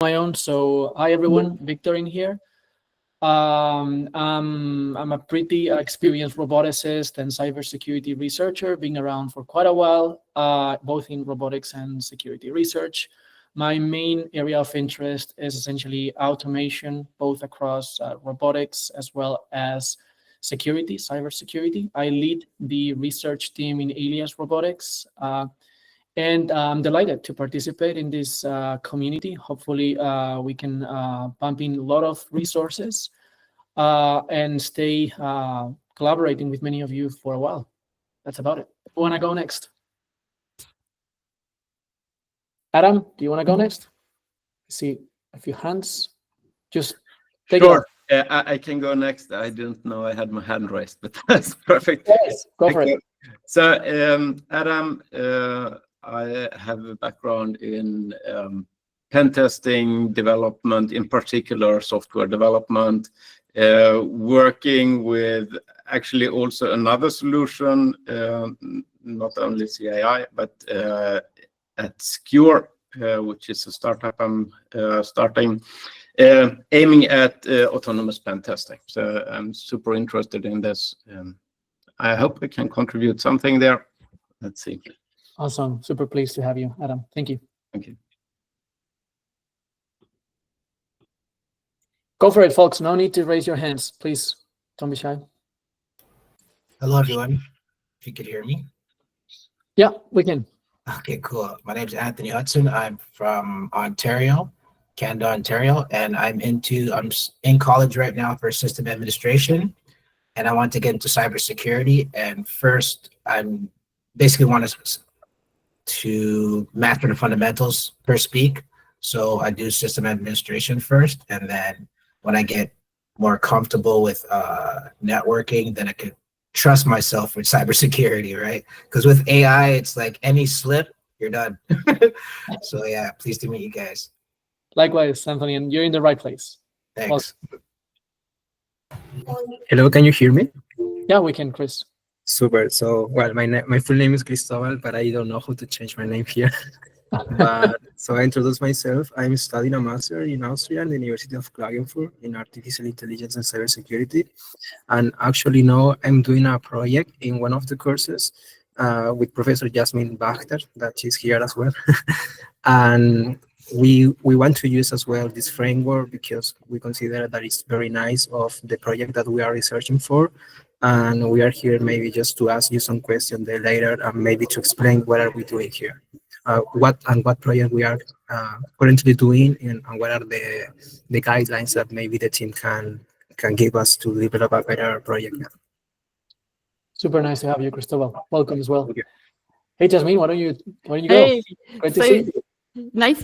my own. So hi everyone, Victor in here. I'm a pretty experienced roboticist and cybersecurity researcher, being around for quite a while, both in robotics and security research. My main area of interest is essentially automation, both across robotics as well as security, cybersecurity. I lead the research team in Alias Robotics. And I'm delighted to participate in this community. Hopefully, we can pump in a lot of resources and stay collaborating with many of you for a while. That's about it. Who want to go next? Adam, do you want to go next? I see a few hands. Just take Sure. I can go next. I didn't know I had my hand raised, but that's perfect. Yes, go for it. So, Adam, I have a background in pen testing, development, in particular software development, working with actually also another solution, not only CAI, but at Secure, which is a startup I'm starting, aiming at autonomous pen testing. So I'm super interested in this. I hope I can contribute something there. Let's see. Awesome. Super pleased to have you, Adam. Thank you. Thank you. Go for it, folks. No need to raise your hands. Please, don't be shy. Hello, everyone. If you could hear me. Yeah, we can. Okay, cool. My name is Anthony Hudson. I'm from Ontario, Canada, Ontario, and I'm in college right now for system administration, and I want to get into cybersecurity. And first, I'm basically want to master the fundamentals per speak. So I do system administration first, and then when I get more comfortable with networking, then I could trust myself with cybersecurity, right? Because with AI, it's like any slip, you're done. So yeah, pleased to meet you guys. Likewise, Anthony, and you're in the right place. Thanks. Hello, can you hear me? Yeah, we can, Chris. Super. So, well, my full name is Cristobal, but I don't know how to change my name here. But so I introduce myself. I'm studying a master in Austria in the University of Klagenfurt in artificial intelligence and cybersecurity. And actually now I'm doing a project in one of the courses with Professor Jasmine Bachter, that she's here as well. And we want to use as well this framework because we consider that it's very nice of the project that we are researching for. And we are here maybe just to ask you some questions there later and maybe to explain what are we doing here. What project we are currently doing and what are the guidelines that maybe the team can give us to develop a better project. Super nice to have you, Cristobal. Welcome as well. Hey, Jasmine, why don't you go? Hey, Great to see you. Nice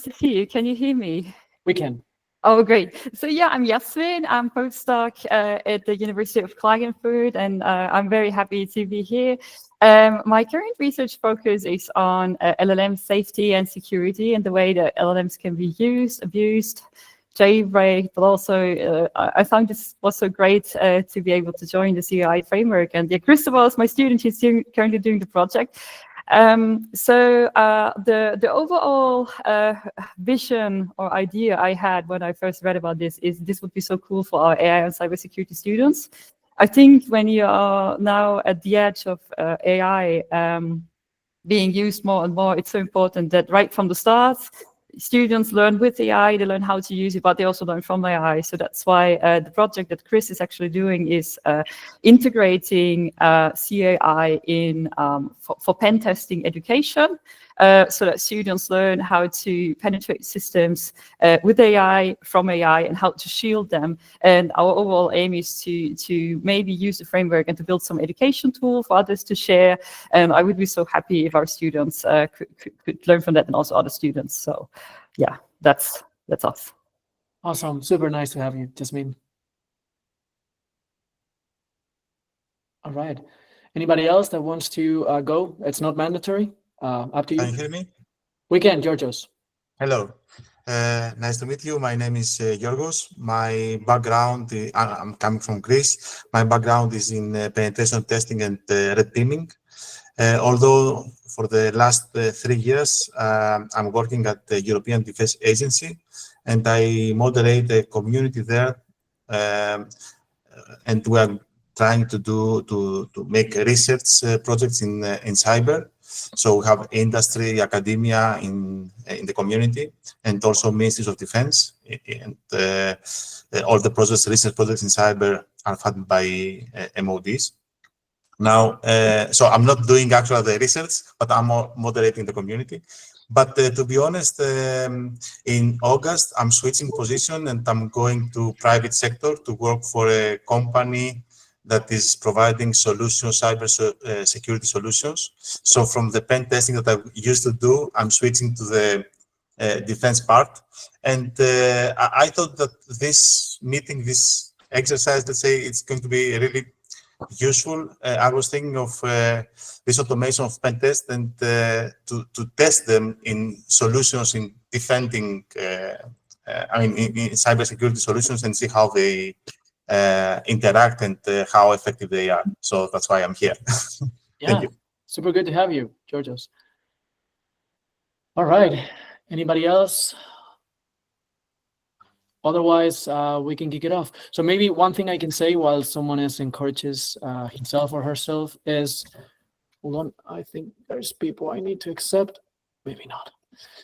to see you. Can you hear me? We can. Oh, great. So yeah, I'm Jasmine. I'm postdoc at the University of Klagenfurt, and I'm very happy to be here. My current research focus is on LLM safety and security and the way that LLMs can be used, abused, jailbreak, but also I found this was so great to be able to join the CAI framework. And yeah, Cristobal is my student. He's currently doing the project. So the overall vision or idea I had when I first read about this is this would be so cool for our AI and cybersecurity students. I think when you are now at the edge of AI being used more and more, it's so important that right from the start, students learn with AI, they learn how to use it, but they also learn from AI. So that's why the project that Chris is actually doing is integrating CAI in for pen testing education, so that students learn how to penetrate systems with AI, from AI, and how to shield them. And our overall aim is to maybe use the framework and to build some education tool for others to share. And I would be so happy if our students could learn from that, and also other students. So yeah, that's us. Awesome. Super nice to have you, Jasmine. All right. Anybody else that wants to go? It's not mandatory. Up to you. Can you hear me? We can, Georgios. Hello. Nice to meet you. My name is Yorgos. My background, I'm coming from Greece. My background is in penetration testing and red teaming. Although for the last 3 years, I'm working at the European Defence Agency, and I moderate a community there, and we are trying to make research projects in cyber. So we have industry, academia in the community, and also ministries of defense, and all the projects, research projects in cyber are funded by MODs. Now, so I'm not doing actually the research, but I'm moderating the community. But to be honest, in August, I'm switching position and I'm going to private sector to work for a company that is providing solutions, cyber security solutions. So from the pen testing that I used to do, I'm switching to the defense part. And I thought that this meeting, this exercise, let's say, it's going to be really useful. I was thinking of this automation of pen test and to test them in solutions in defending, in cybersecurity solutions and see how they interact and how effective they are. So that's why I'm here. Thank you. Super good to have you, Georgios. All right. Anybody else? Otherwise, we can kick it off. So maybe one thing I can say while someone else encourages himself or herself is, hold on, I think there's people I need to accept. Maybe not.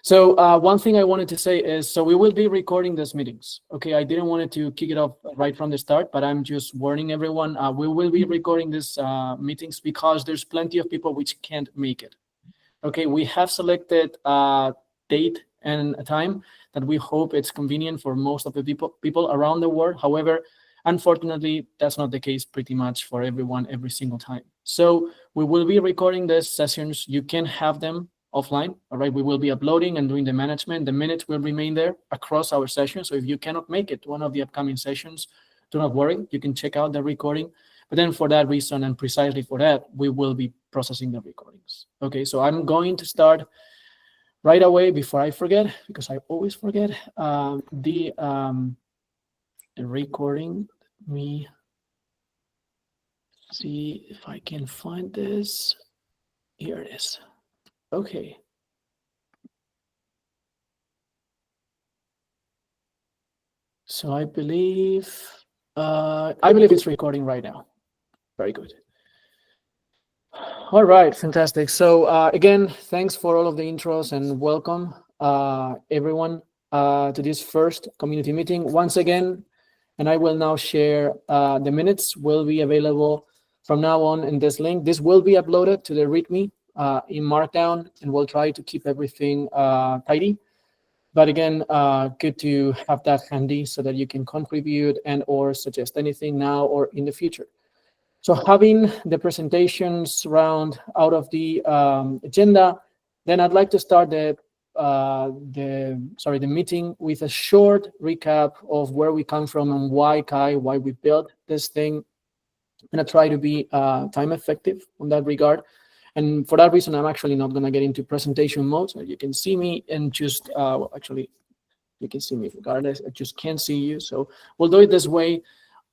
So one thing I wanted to say is, so we will be recording these meetings. Okay, I didn't want to kick it off right from the start, but I'm just warning everyone. We will be recording these meetings because there's plenty of people which can't make it. Okay, we have selected a date and a time that we hope it's convenient for most of the people around the world. However, unfortunately, that's not the case pretty much for everyone every single time. So we will be recording these sessions. You can have them offline, all right? We will be uploading and doing the management. The minutes will remain there across our sessions. So if you cannot make it to one of the upcoming sessions, do not worry. You can check out the recording. But then for that reason, and precisely for that, we will be processing the recordings. Okay, so I'm going to start right away before I forget, because I always forget, the recording. Let me see if I can find this. Here it is. Okay. So I believe it's recording right now. Very good. All right, fantastic. So again, thanks for all of the intros and welcome everyone to this first community meeting. Once again, and I will now share the minutes will be available from now on in this link. This will be uploaded to the README in Markdown, and we'll try to keep everything tidy. But again, good to have that handy so that you can contribute and or suggest anything now or in the future. So having the presentations round out of the agenda, then I'd like to start the meeting with a short recap of where we come from and why we built this thing. I'm gonna try to be time effective on that regard. And for that reason, I'm actually not gonna get into presentation mode. So you can see me and just, well, actually, you can see me regardless. I just can't see you. So we'll do it this way.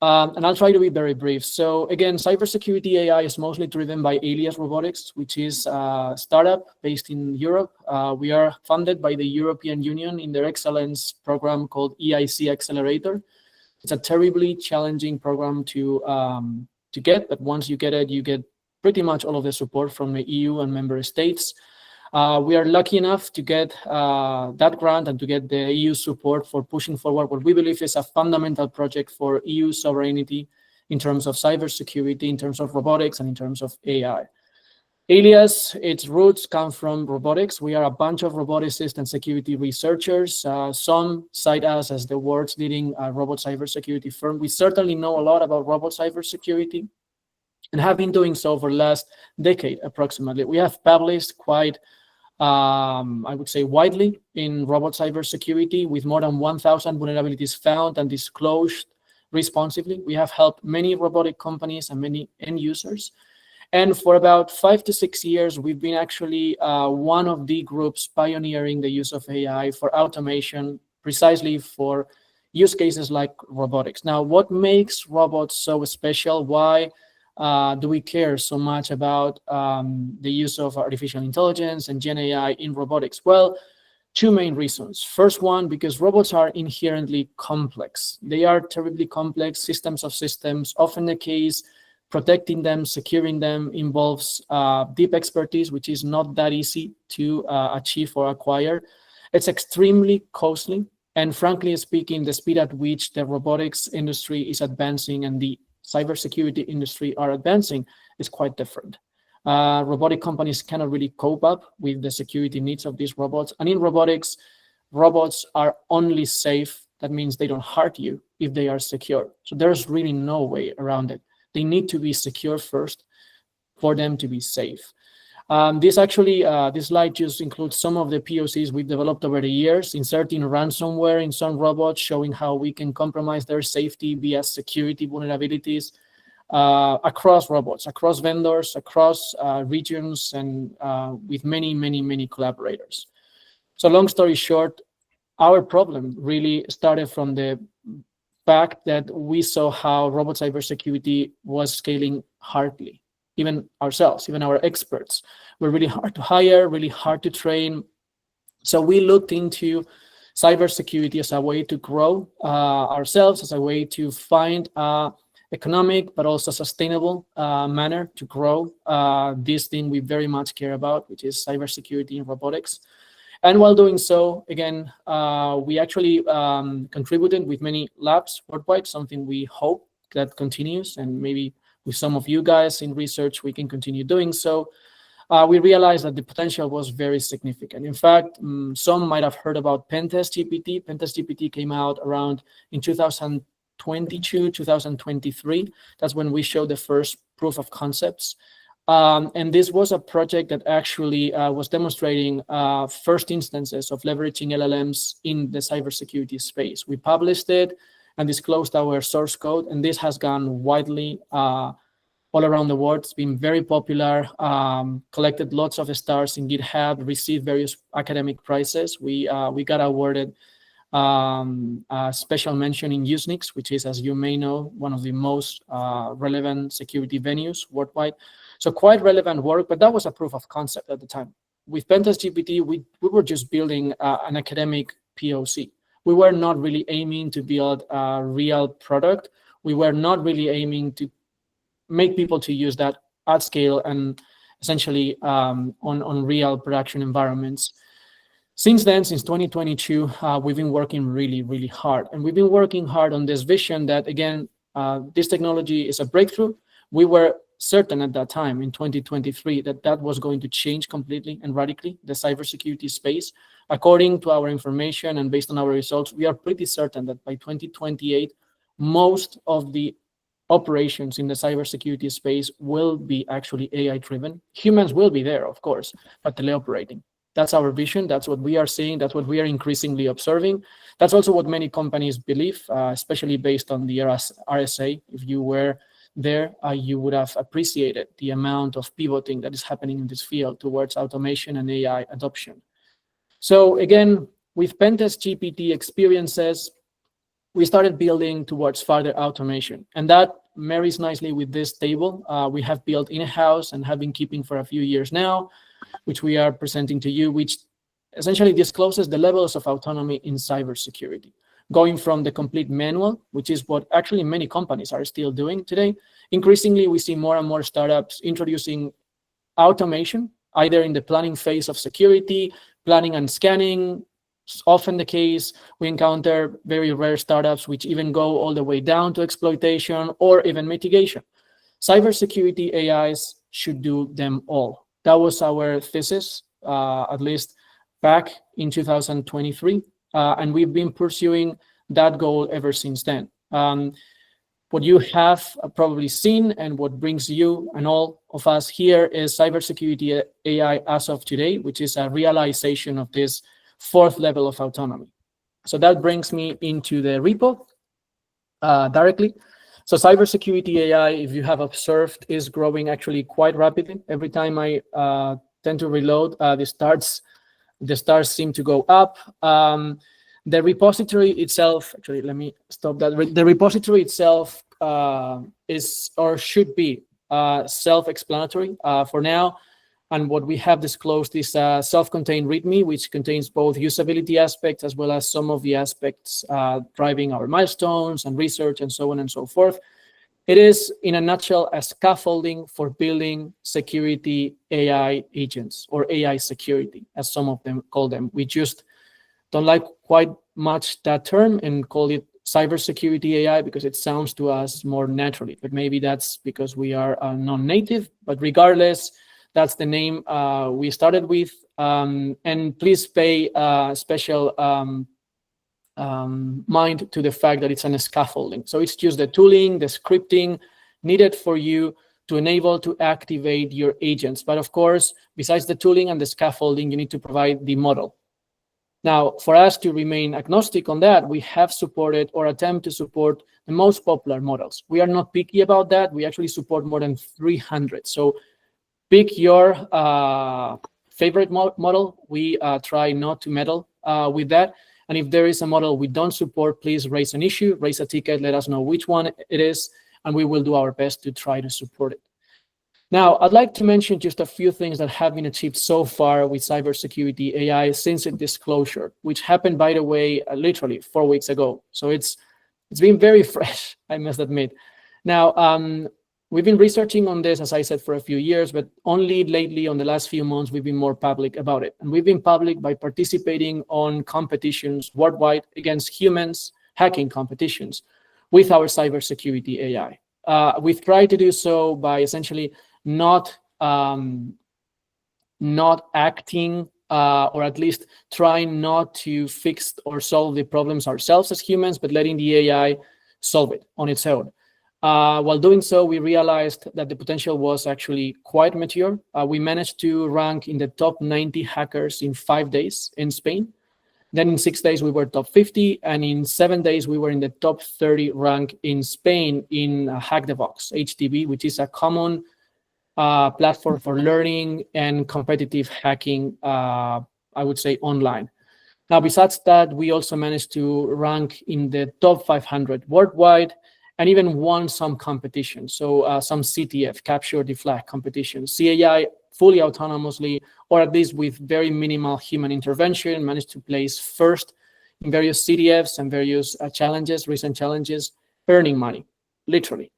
And I'll try to be very brief. So again, Cybersecurity AI is mostly driven by Alias Robotics, which is a startup based in Europe. We are funded by the European Union in their excellence program called EIC Accelerator. It's a terribly challenging program to get, but once you get it, you get pretty much all of the support from the EU and member states. We are lucky enough to get that grant and to get the EU support for pushing forward what we believe is a fundamental project for EU sovereignty in terms of cybersecurity, in terms of robotics, and in terms of AI. Alias, its roots come from robotics. We are a bunch of roboticists and security researchers. Some cite us as the world's leading robot cybersecurity firm. We certainly know a lot about robot cybersecurity and have been doing so for the last decade approximately. We have published quite I would say widely in robot cybersecurity with more than 1,000 vulnerabilities found and disclosed responsively. We have helped many robotic companies and many end users. And for about 5 to 6 years, we've been actually one of the groups pioneering the use of AI for automation, precisely for use cases like robotics. Now, what makes robots so special? Why do we care so much about the use of artificial intelligence and Gen AI in robotics? Well, two main reasons. First one, because robots are inherently complex. They are terribly complex systems of systems. Often the case, protecting them, securing them involves deep expertise, which is not that easy to achieve or acquire. It's extremely costly. And frankly speaking, the speed at which the robotics industry is advancing and the cybersecurity industry are advancing is quite different. Robotic companies cannot really cope up with the security needs of these robots. And in robotics, robots are only safe. That means they don't hurt you if they are secure. So there's really no way around it. They need to be secure first for them to be safe. This slide just includes some of the POCs we've developed over the years, inserting ransomware in some robots, showing how we can compromise their safety via security vulnerabilities across robots, across vendors, across regions, and with many, many, many collaborators. So long story short, our problem really started from the fact that we saw how robot cybersecurity was scaling hardly. Even ourselves, even our experts were really hard to hire, really hard to train. So we looked into cybersecurity as a way to grow ourselves, as a way to find economic but also sustainable manner to grow this thing we very much care about, which is cybersecurity and robotics. And while doing so, again, we actually contributed with many labs worldwide, something we hope that continues, and maybe with some of you guys in research, we can continue doing so. We realized that the potential was very significant. In fact, some might have heard about Pentest GPT. Pentest GPT came out around in 2022, 2023. That's when we showed the first proof of concepts. And this was a project that actually was demonstrating first instances of leveraging LLMs in the cybersecurity space. We published it and disclosed our source code, and this has gone widely all around the world. It's been very popular, collected lots of stars in GitHub, received various academic prizes. We got awarded a special mention in Usenix, which is, as you may know, one of the most relevant security venues worldwide. So quite relevant work, but that was a proof of concept at the time. With Pentest GPT, we were just building an academic POC. We were not really aiming to build a real product. We were not really aiming to make people to use that at scale and essentially on real production environments. Since then, since 2022, we've been working really, really hard. And we've been working hard on this vision that, again, this technology is a breakthrough. We were certain at that time in 2023 that was going to change completely and radically the cybersecurity space. According to our information and based on our results, we are pretty certain that by 2028, most of the operations in the cybersecurity space will be actually AI-driven. Humans will be there, of course, but teleoperating. That's our vision. That's what we are seeing. That's what we are increasingly observing. That's also what many companies believe, especially based on the RSA. If you were there, you would have appreciated the amount of pivoting that is happening in this field towards automation and AI adoption. So again, with Pentest GPT experiences, we started building towards further automation. And that marries nicely with this table we have built in-house and have been keeping for a few years now, which we are presenting to you, which essentially discloses the levels of autonomy in cybersecurity, going from the complete manual, which is what actually many companies are still doing today. Increasingly, we see more and more startups introducing automation, either in the planning phase of security, planning and scanning. It's often the case. We encounter very rare startups which even go all the way down to exploitation or even mitigation. Cybersecurity AIs should do them all. That was our thesis, at least back in 2023. And we've been pursuing that goal ever since then. What you have probably seen and what brings you and all of us here is cybersecurity AI as of today, which is a realization of this fourth level of autonomy. So that brings me into the repo directly. So cybersecurity AI, if you have observed, is growing actually quite rapidly. Every time I tend to reload, the stars seem to go up. The repository itself, actually, let me stop that. The repository itself is or should be self-explanatory for now. And what we have disclosed is a self-contained README, which contains both usability aspects as well as some of the aspects driving our milestones and research and so on and so forth. It is, in a nutshell, a scaffolding for building security AI agents, or AI security, as some of them call them. We just don't like quite much that term and call it cybersecurity AI because it sounds to us more naturally, but maybe that's because we are non-native. But regardless, that's the name we started with. And please pay special mind to the fact that it's a scaffolding. So it's just the tooling, the scripting needed for you to enable to activate your agents. But of course, besides the tooling and the scaffolding, you need to provide the model. Now, for us to remain agnostic on that, we have supported or attempt to support the most popular models. We are not picky about that. We actually support more than 300. So pick your favorite model. We try not to meddle with that. And if there is a model we don't support, please raise an issue, raise a ticket, let us know which one it is, and we will do our best to try to support it. Now, I'd like to mention just a few things that have been achieved so far with cybersecurity AI since its disclosure, which happened, by the way, literally 4 weeks ago. So it's been very fresh, I must admit. Now, we've been researching on this, as I said, for a few years, but only lately, on the last few months, we've been more public about it. And we've been public by participating on competitions worldwide against humans, hacking competitions, with our cybersecurity AI. We've tried to do so by essentially not acting, or at least trying not to fix or solve the problems ourselves as humans, but letting the AI solve it on its own. While doing so, we realized that the potential was actually quite mature. We managed to rank in the top 90 hackers in 5 days in Spain. Then in 6 days, we were top 50. And in 7 days, we were in the top 30 rank in Spain in Hack the Box, HTB, which is a common platform for learning and competitive hacking, I would say, online. Now, besides that, we also managed to rank in the top 500 worldwide, and even won some competitions. So some CTF, capture the flag competitions. CAI fully autonomously, or at least with very minimal human intervention, managed to place first in various CTFs and various challenges, recent challenges, earning money, literally.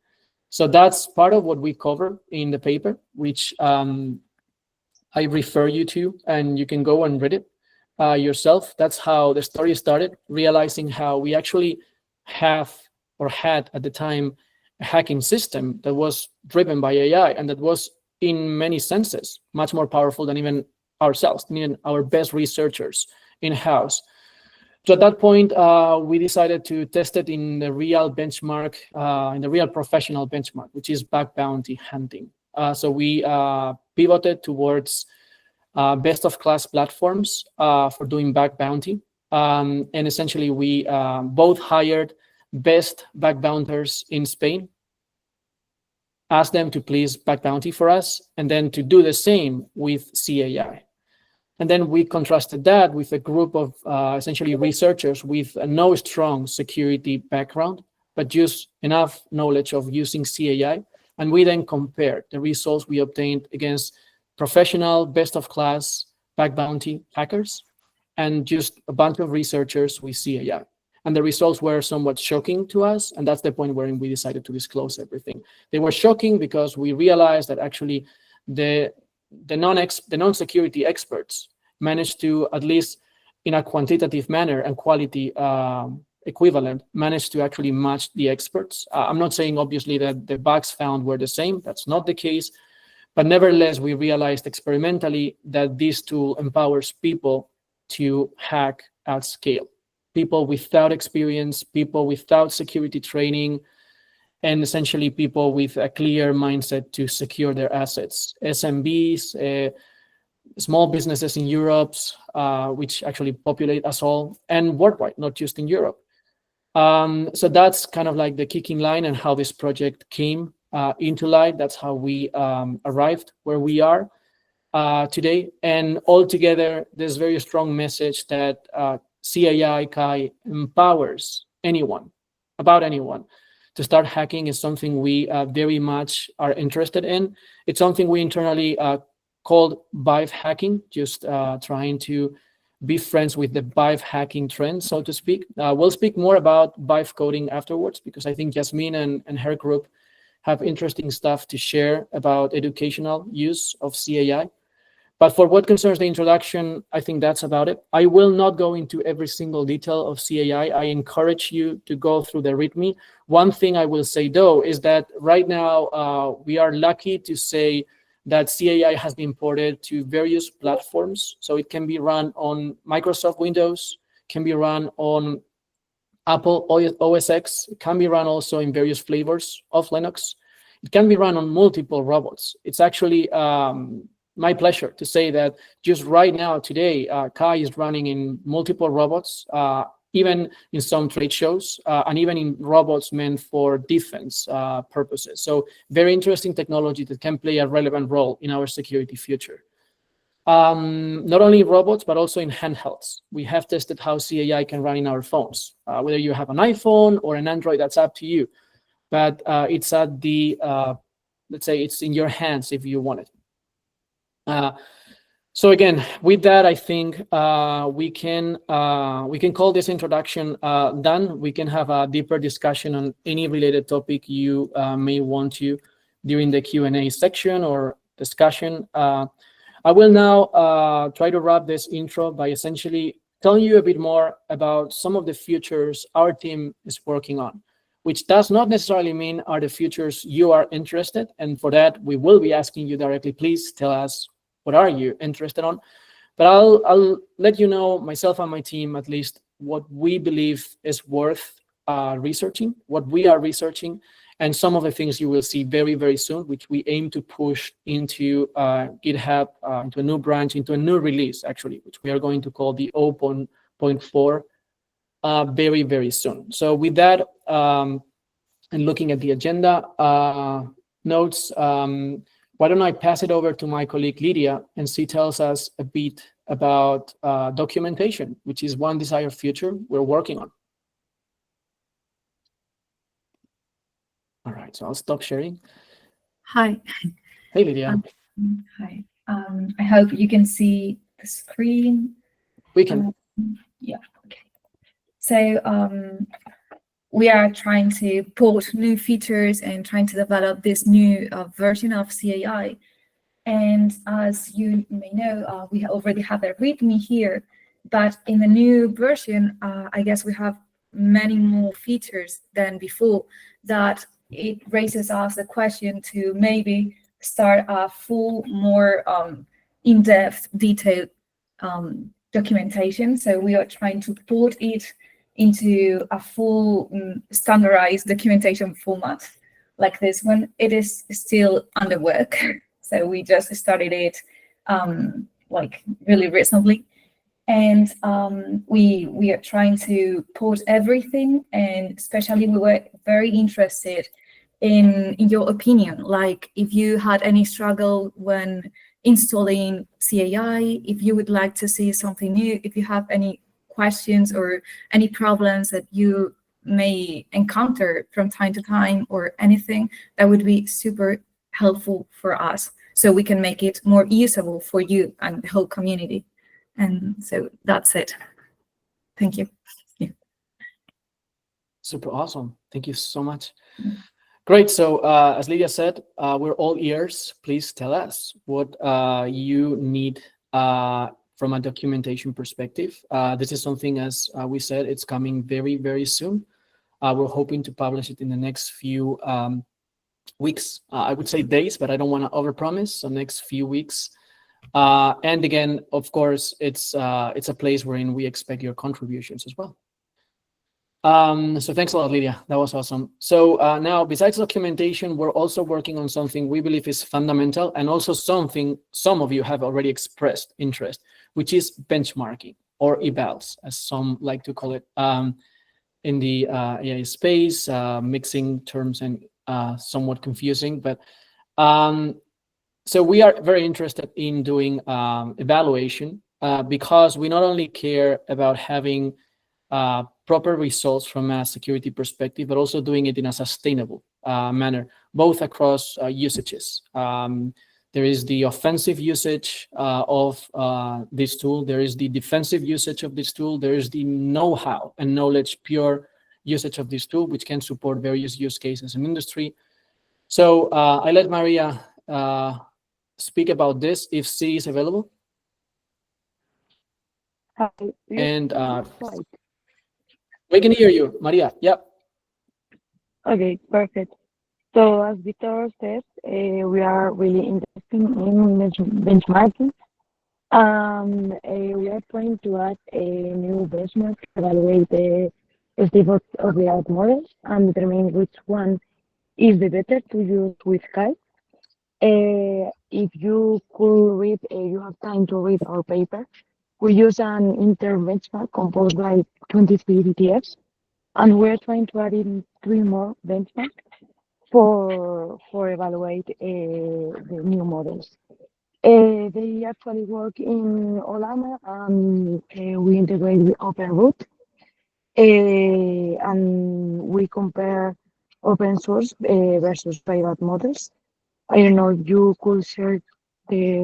So that's part of what we cover in the paper, which I refer you to, and you can go and read it yourself. That's how the story started, realizing how we actually have or had at the time a hacking system that was driven by AI and that was in many senses much more powerful than even ourselves, even our best researchers in-house. So at that point, we decided to test it in the real benchmark, in the real professional benchmark, which is bug bounty hunting. So we pivoted towards best of class platforms for doing bug bounty. And essentially, we both hired best bug bounters in Spain, asked them to please bug bounty for us, and then to do the same with CAI. And then we contrasted that with a group of essentially researchers with no strong security background, but just enough knowledge of using CAI. And we then compared the results we obtained against professional, best of class bug bounty hackers and just a bunch of researchers with CAI. And the results were somewhat shocking to us. And that's the point wherein we decided to disclose everything. They were shocking because we realized that actually the non-security experts managed to, at least in a quantitative manner and quality equivalent, managed to actually match the experts. I'm not saying, obviously, that the bugs found were the same. That's not the case. But nevertheless, we realized experimentally that this tool empowers people to hack at scale. People without experience, people without security training, and essentially people with a clear mindset to secure their assets. SMBs, small businesses in Europe, which actually populate us all, and worldwide, not just in Europe. So that's kind of like the kicking line and how this project came into light. That's how we arrived where we are today. And altogether, there's a very strong message that CAI empowers anyone, to start hacking is something we very much are interested in. It's something we internally called vibe hacking, just trying to be friends with the vibe hacking trend, so to speak. We'll speak more about vibe coding afterwards, because I think Yasmin and her group have interesting stuff to share about educational use of CAI. But for what concerns the introduction, I think that's about it. I will not go into every single detail of CAI. I encourage you to go through the README. One thing I will say, though, is that right now we are lucky to say that CAI has been ported to various platforms. So it can be run on Microsoft Windows, can be run on Apple OS X, it can be run also in various flavors of Linux. It can be run on multiple robots. It's actually my pleasure to say that just right now, today, Kai is running in multiple robots, even in some trade shows, and even in robots meant for defense purposes. So very interesting technology that can play a relevant role in our security future. Not only robots, but also in handhelds. We have tested how CAI can run in our phones. Whether you have an iPhone or an Android, that's up to you. But it's at the, let's say it's in your hands if you want it. So again, with that, I think we can call this introduction done. We can have a deeper discussion on any related topic you may want to during the Q&A section or discussion. I will now try to wrap this intro by essentially telling you a bit more about some of the futures our team is working on, which does not necessarily mean are the futures you are interested. And for that, we will be asking you directly, please tell us, what are you interested on? But I'll let you know, myself and my team at least, what we believe is worth researching, what we are researching, and some of the things you will see very, very soon, which we aim to push into GitHub, into a new branch, into a new release, actually, which we are going to call the 0.4 very, very soon. So with that, and looking at the agenda notes, why don't I pass it over to my colleague Lydia, and she tells us a bit about documentation, which is one desired future we're working on. All right, so I'll stop sharing. Hi. Hey, Lydia. Hi. I hope you can see the screen. We can. Yeah, okay. So we are trying to port new features and trying to develop this new version of CAI. And as you may know, we already have a README here, but in the new version, I guess we have many more features than before that it raises us the question to maybe start a full, more in-depth, detailed documentation. So we are trying to port it into a full standardized documentation format like this one. It is still under work. So we just started it like really recently. And we are trying to port everything, and especially we were very interested in your opinion, like if you had any struggle when installing CAI, if you would like to see something new, if you have any questions or any problems that you may encounter from time to time or anything, that would be super helpful for us so we can make it more usable for you and the whole community. And so that's it. Thank you. Yeah. Super awesome. Thank you so much. Great. So as Lydia said, we're all ears. Please tell us what you need from a documentation perspective. This is something, as we said, it's coming very, very soon. We're hoping to publish it in the next few weeks. I would say days, but I don't want to overpromise. So next few weeks. And again, of course, it's a place wherein we expect your contributions as well. So thanks a lot, Lydia. That was awesome. So now, besides documentation, we're also working on something we believe is fundamental, and also something some of you have already expressed interest, which is benchmarking, or evals, as some like to call it in the AI space, mixing terms and somewhat confusing. But so we are very interested in doing evaluation because we not only care about having proper results from a security perspective, but also doing it in a sustainable manner, both across usages. There is the offensive usage of this tool. There is the defensive usage of this tool. There is the know-how and knowledge pure usage of this tool, which can support various use cases in industry. So I let Maria speak about this if she is available. Hi. And Right. we can hear you, Maria. Yep. Okay, perfect. So as Victor said, we are really interested in benchmarking. We are trying to add a new benchmark to evaluate the state of the art models and determine which one is the better to use with Kai. If you could read, you have time to read our paper. We use an inter-benchmark composed by 23 DTFs, and we're trying to add in 3 more benchmarks for evaluate the new models. They actually work in Olama, and we integrate with OpenRoot, and we compare open source versus private models. I don't know if you could share the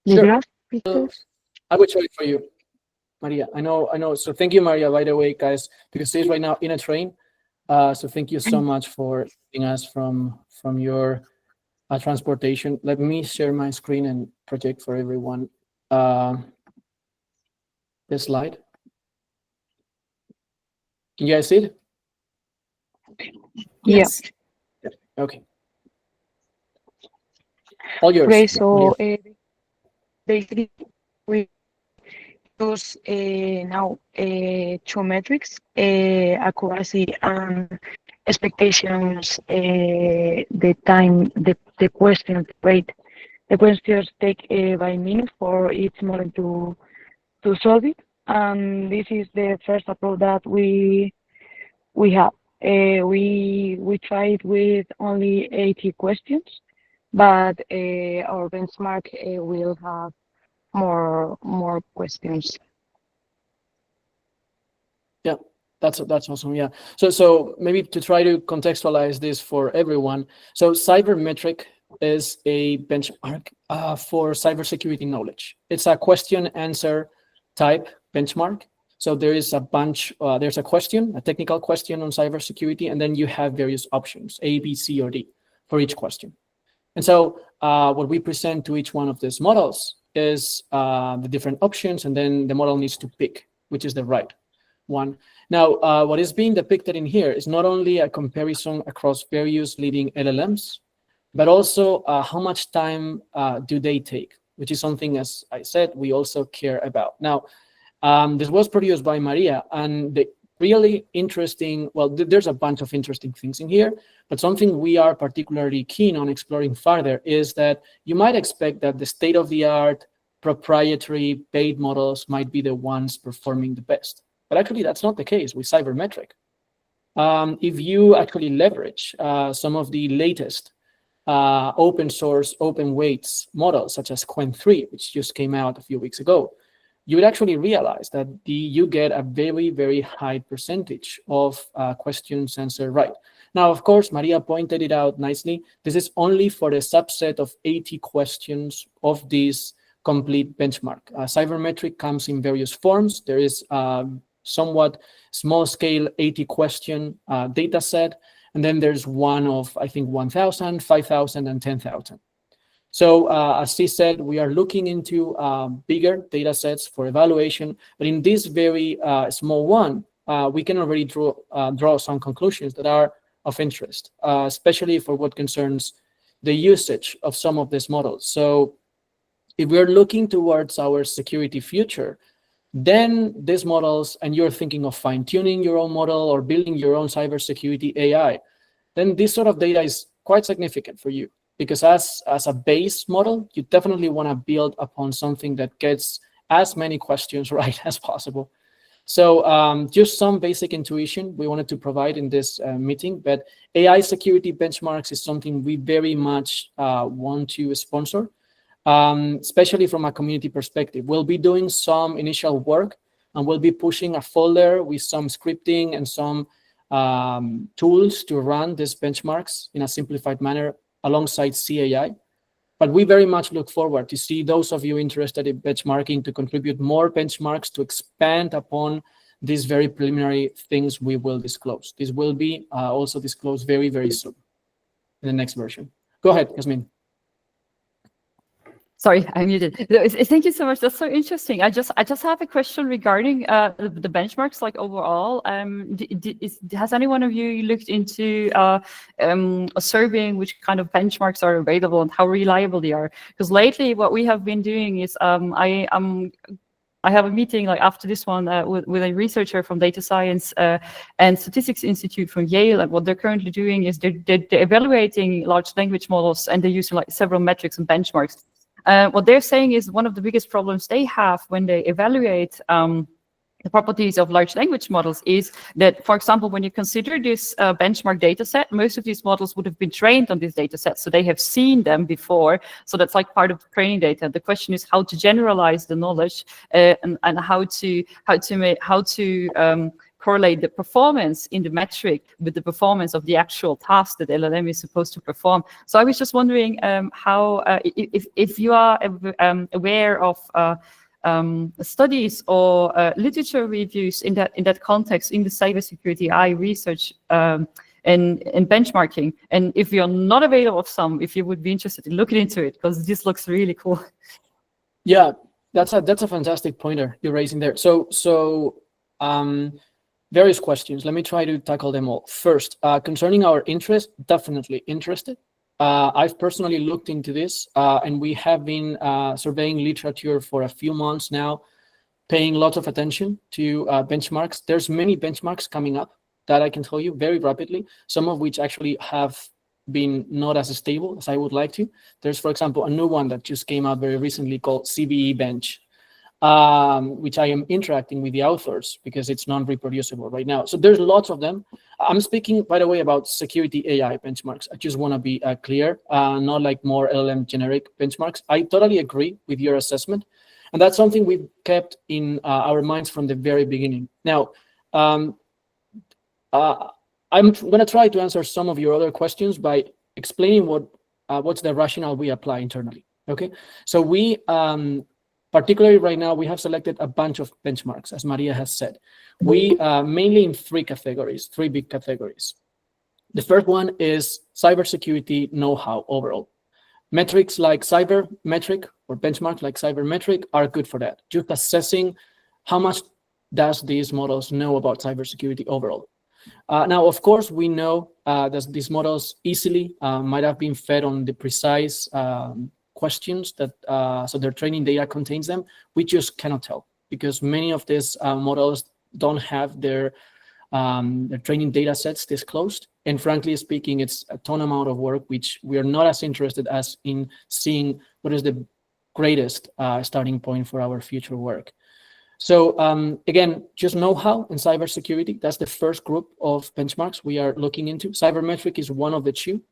Sure. graph pictures. I will show it for you, Maria. I know. So thank you, Maria, by the way, guys, because she's right now in a train. So thank you so much for taking us from your transportation. Let me share my screen and project for everyone this slide. Can you guys see it? Yes. Okay. All yours. Okay, so Maria. basically we use now 2 metrics, accuracy and expectations, the time, the question rate. The questions take by minute for each model to solve it. And this is the first approach that we have. We tried with only 80 questions, but our benchmark will have more questions. Yeah, that's awesome. Yeah. So maybe to try to contextualize this for everyone. So Cybermetric is a benchmark for cybersecurity knowledge. It's a question-answer type benchmark. So there is a bunch. There's a question, a technical question on cybersecurity, and then you have various options, A, B, C, or D, for each question. And so what we present to each one of these models is the different options, and then the model needs to pick which is the right one. Now, what is being depicted in here is not only a comparison across various leading LLMs, but also how much time do they take, which is something, as I said, we also care about. Now, this was produced by Maria, and the really interesting, well, there's a bunch of interesting things in here, but something we are particularly keen on exploring further is that you might expect that the state-of-the-art proprietary paid models might be the ones performing the best. But actually, that's not the case with Cybermetric. If you actually leverage some of the latest open source, open weights models, such as Qwen3, which just came out a few weeks ago, you would actually realize that you get a very, very high percentage of questions answered right. Now, of course, Maria pointed it out nicely. This is only for a subset of 80 questions of this complete benchmark. Cybermetric comes in various forms. There is somewhat small scale 80 question data set. And then there's one of, I think, 1,000, 5,000, and 10,000. So as she said, we are looking into bigger data sets for evaluation. But in this very small one, we can already draw some conclusions that are of interest, especially for what concerns the usage of some of these models. So if we're looking towards our security future, then these models, and you're thinking of fine-tuning your own model or building your own cybersecurity AI, then this sort of data is quite significant for you. Because as a base model, you definitely want to build upon something that gets as many questions right as possible. So just some basic intuition we wanted to provide in this meeting, but AI security benchmarks is something we very much want to sponsor, especially from a community perspective. We'll be doing some initial work and we'll be pushing a folder with some scripting and some tools to run these benchmarks in a simplified manner alongside CAI. But we very much look forward to see those of you interested in benchmarking to contribute more benchmarks to expand upon these very preliminary things we will disclose. This will be also disclosed very, very soon in the next version. Go ahead, Yasmin. Sorry, I muted. Thank you so much. That's so interesting. I just have a question regarding the benchmarks, like overall. Has any one of you looked into surveying which kind of benchmarks are available and how reliable they are? Because lately, what we have been doing is I have a meeting like after this one with a researcher from Data Science and Statistics Institute from Yale, and what they're currently doing is they're evaluating large language models, and they're using like several metrics and benchmarks. What they're saying is one of the biggest problems they have when they evaluate the properties of large language models is that, for example, when you consider this benchmark data set, most of these models would have been trained on this data set, so they have seen them before. So that's like part of the training data. The question is how to generalize the knowledge and how to correlate the performance in the metric with the performance of the actual task that LLM is supposed to perform. So I was just wondering how, if you are aware of studies or literature reviews in that context in the cybersecurity AI research and benchmarking, and if you're not available of some, if you would be interested in looking into it, because this looks really cool. Yeah, that's a fantastic pointer you're raising there. So various questions. Let me try to tackle them all. First, concerning our interest, definitely interested. I've personally looked into this, and we have been surveying literature for a few months now, paying lots of attention to benchmarks. There's many benchmarks coming up that I can tell you very rapidly, some of which actually have been not as stable as I would like to. There's, for example, a new one that just came out very recently called CVE Bench, which I am interacting with the authors because it's non-reproducible right now. So there's lots of them. I'm speaking, by the way, about security AI benchmarks. I just want to be clear, not like more LLM generic benchmarks. I totally agree with your assessment. And that's something we've kept in our minds from the very beginning. Now, I'm going to try to answer some of your other questions by explaining what's the rationale we apply internally. Okay, so we particularly right now, we have selected a bunch of benchmarks, as Maria has said. We mainly in three big categories. The first one is cybersecurity know-how overall. Metrics like Cybermetric or benchmarks like Cybermetric are good for that. Just assessing how much does these models know about cybersecurity overall. Now, of course, we know that these models easily might have been fed on the precise questions that so their training data contains them. We just cannot tell because many of these models don't have their training data sets disclosed. And frankly speaking, it's a ton amount of work, which we are not as interested as in seeing what is the greatest starting point for our future work. So again, just know-how in cybersecurity. That's the first group of benchmarks we are looking into. Cybermetric is one of the two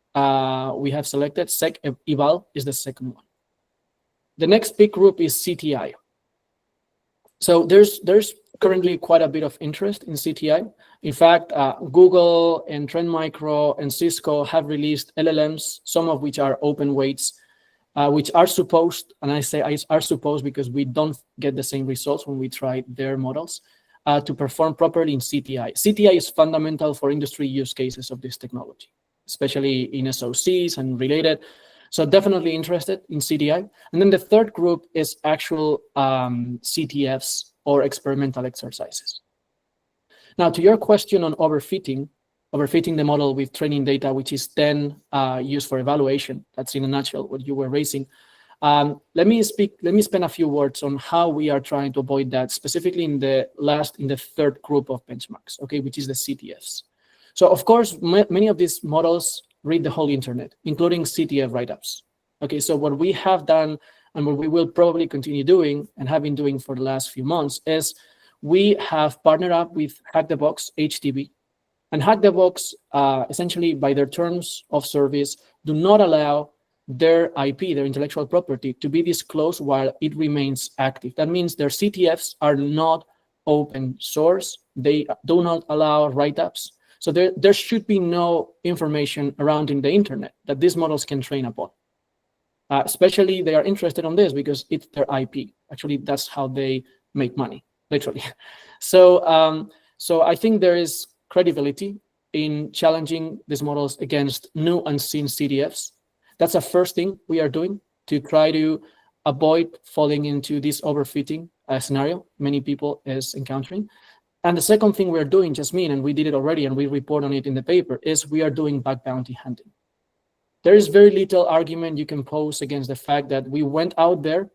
we have selected. SecEval is the second one. The next big group is CTI. So there's currently quite a bit of interest in CTI. In fact, Google and Trend Micro and Cisco have released LLMs, some of which are open weights, which are supposed, and I say are supposed because we don't get the same results when we try their models, to perform properly in CTI. CTI is fundamental for industry use cases of this technology, especially in SOCs and related. So definitely interested in CTI. And then the third group is actual CTFs or experimental exercises. Now, to your question on overfitting the model with training data, which is then used for evaluation. That's in a nutshell what you were raising. Let me spend a few words on how we are trying to avoid that, specifically in the third group of benchmarks, okay, which is the CTFs. So of course, many of these models read the whole internet, including CTF write-ups. Okay, so what we have done and what we will probably continue doing and have been doing for the last few months is we have partnered up with Hack the Box HTB. And Hack the Box, essentially by their terms of service, do not allow their IP, their intellectual property, to be disclosed while it remains active. That means their CTFs are not open source. They do not allow write-ups. So there should be no information around in the internet that these models can train upon. Especially they are interested on this because it's their IP. Actually, that's how they make money, literally. So, so I think there is credibility in challenging these models against new unseen CDFs. That's the first thing we are doing to try to avoid falling into this overfitting scenario many people is encountering. And the second thing we're doing, just me, and we did it already, and we report on it in the paper, is we are doing bug bounty hunting. There is very little argument you can pose against the fact that we went out there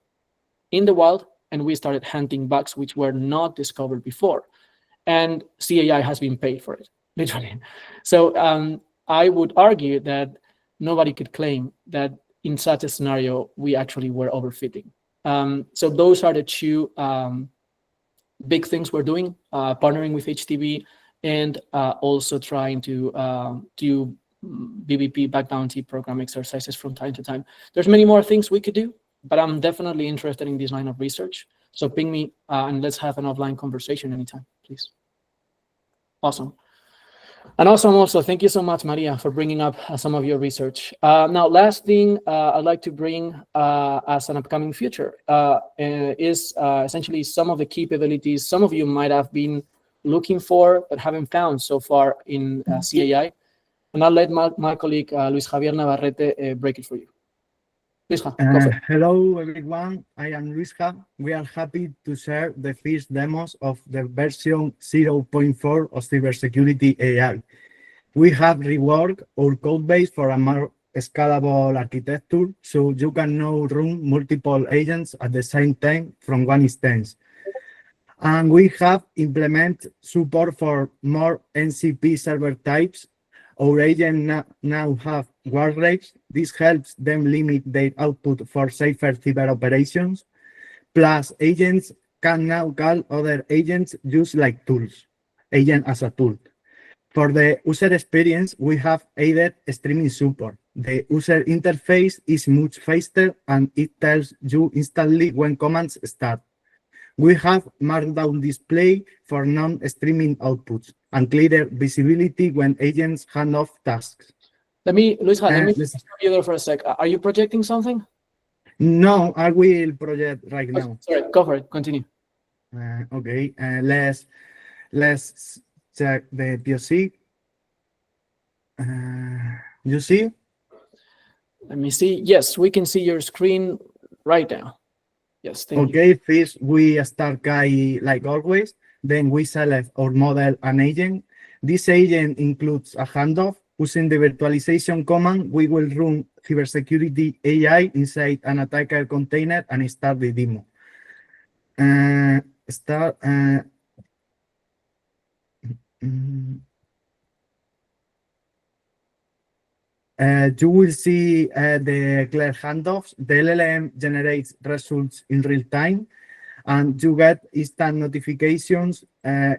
in the wild and we started hunting bugs which were not discovered before. And CAI has been paid for it, literally. So I would argue that nobody could claim that in such a scenario, we actually were overfitting. So those are the two big things we're doing, partnering with HTB and also trying to do BBP bug bounty program exercises from time to time. There's many more things we could do, but I'm definitely interested in this line of research. So ping me and let's have an offline conversation anytime, please. Awesome. And also, thank you so much, Maria, for bringing up some of your research. Now, last thing I'd like to bring as an upcoming future is essentially some of the capabilities some of you might have been looking for but haven't found so far in CAI. And I'll let my colleague, Luis Javier Navarrete, break it for you. Luis, go for it. Hello, everyone. I am Luis. We are happy to share the first demos of the version 0.4 of Cybersecurity AI. We have reworked our code base for a more scalable architecture, so you can now run multiple agents at the same time from one instance. And we have implemented support for more NCP server types. Our agents now have guardrails. This helps them limit their output for safer cyber operations. Plus, agents can now call other agents just like tools, agent as a tool. For the user experience, we have added streaming support. The user interface is much faster and it tells you instantly when commands start. We have markdown display for non-streaming outputs and clearer visibility when agents hand off tasks. Luis, let me stop you there for a sec. Are you projecting something? No, I will project right now. Sorry, go for it. Continue. Okay, let's check the POC. You see? Let me see. Yes, we can see your screen right now. Yes, thank you. Okay, first we start Kai like always. Then we select our model and agent. This agent includes a handoff. Using the virtualization command, we will run Cybersecurity AI inside an attacker container and start the demo. You will see the clear handoffs. The LLM generates results in real time, and you get instant notifications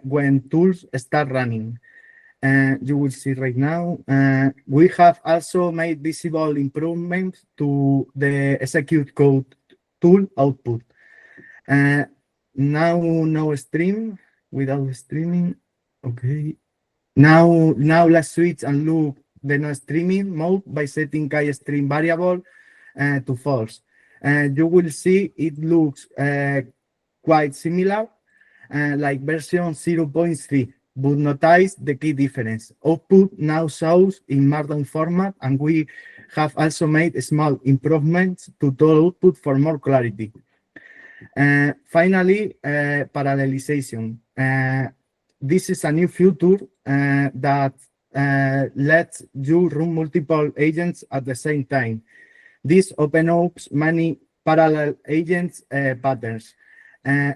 when tools start running. You will see right now. We have also made visible improvements to the execute code tool output. Now no stream without streaming. Okay. Now let's switch and look the no streaming mode by setting Kai stream variable to false. You will see it looks quite similar, like version 0.3. But notice the key difference. Output now shows in Markdown format, and we have also made small improvements to tool output for more clarity. Finally, parallelization. This is a new feature that lets you run multiple agents at the same time. This opens up many parallel agents patterns.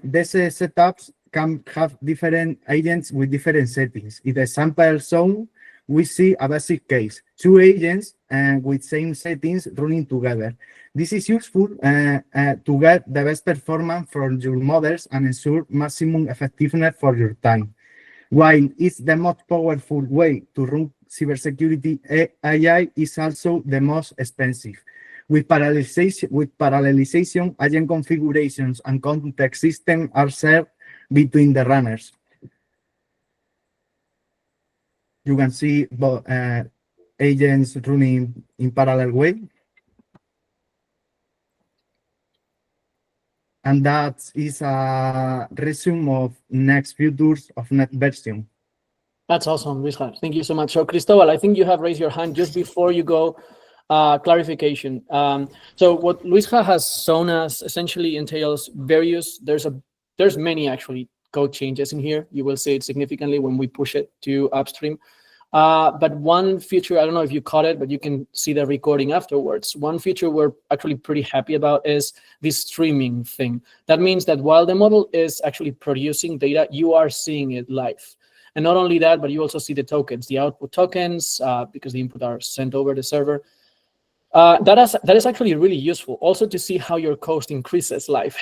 These setups can have different agents with different settings. In the sample zone, we see a basic case, 2 agents with same settings running together. This is useful to get the best performance from your models and ensure maximum effectiveness for your time. While it's the most powerful way to run cybersecurity AI, is also the most expensive. With parallelization, agent configurations and context system are shared between the runners. You can see agents running in parallel way. And that is a resume of next features of next version. That's awesome, Luis. Thank you so much. So, Cristobal, I think you have raised your hand just before you go. Clarification. So what Luis has shown us essentially entails various. There's many actually code changes in here. You will see it significantly when we push it to upstream. But one feature, I don't know if you caught it, but you can see the recording afterwards. One feature we're actually pretty happy about is this streaming thing. That means that while the model is actually producing data, you are seeing it live. And not only that, but you also see the tokens, the output tokens, because the input are sent over the server. That is actually really useful also to see how your cost increases live.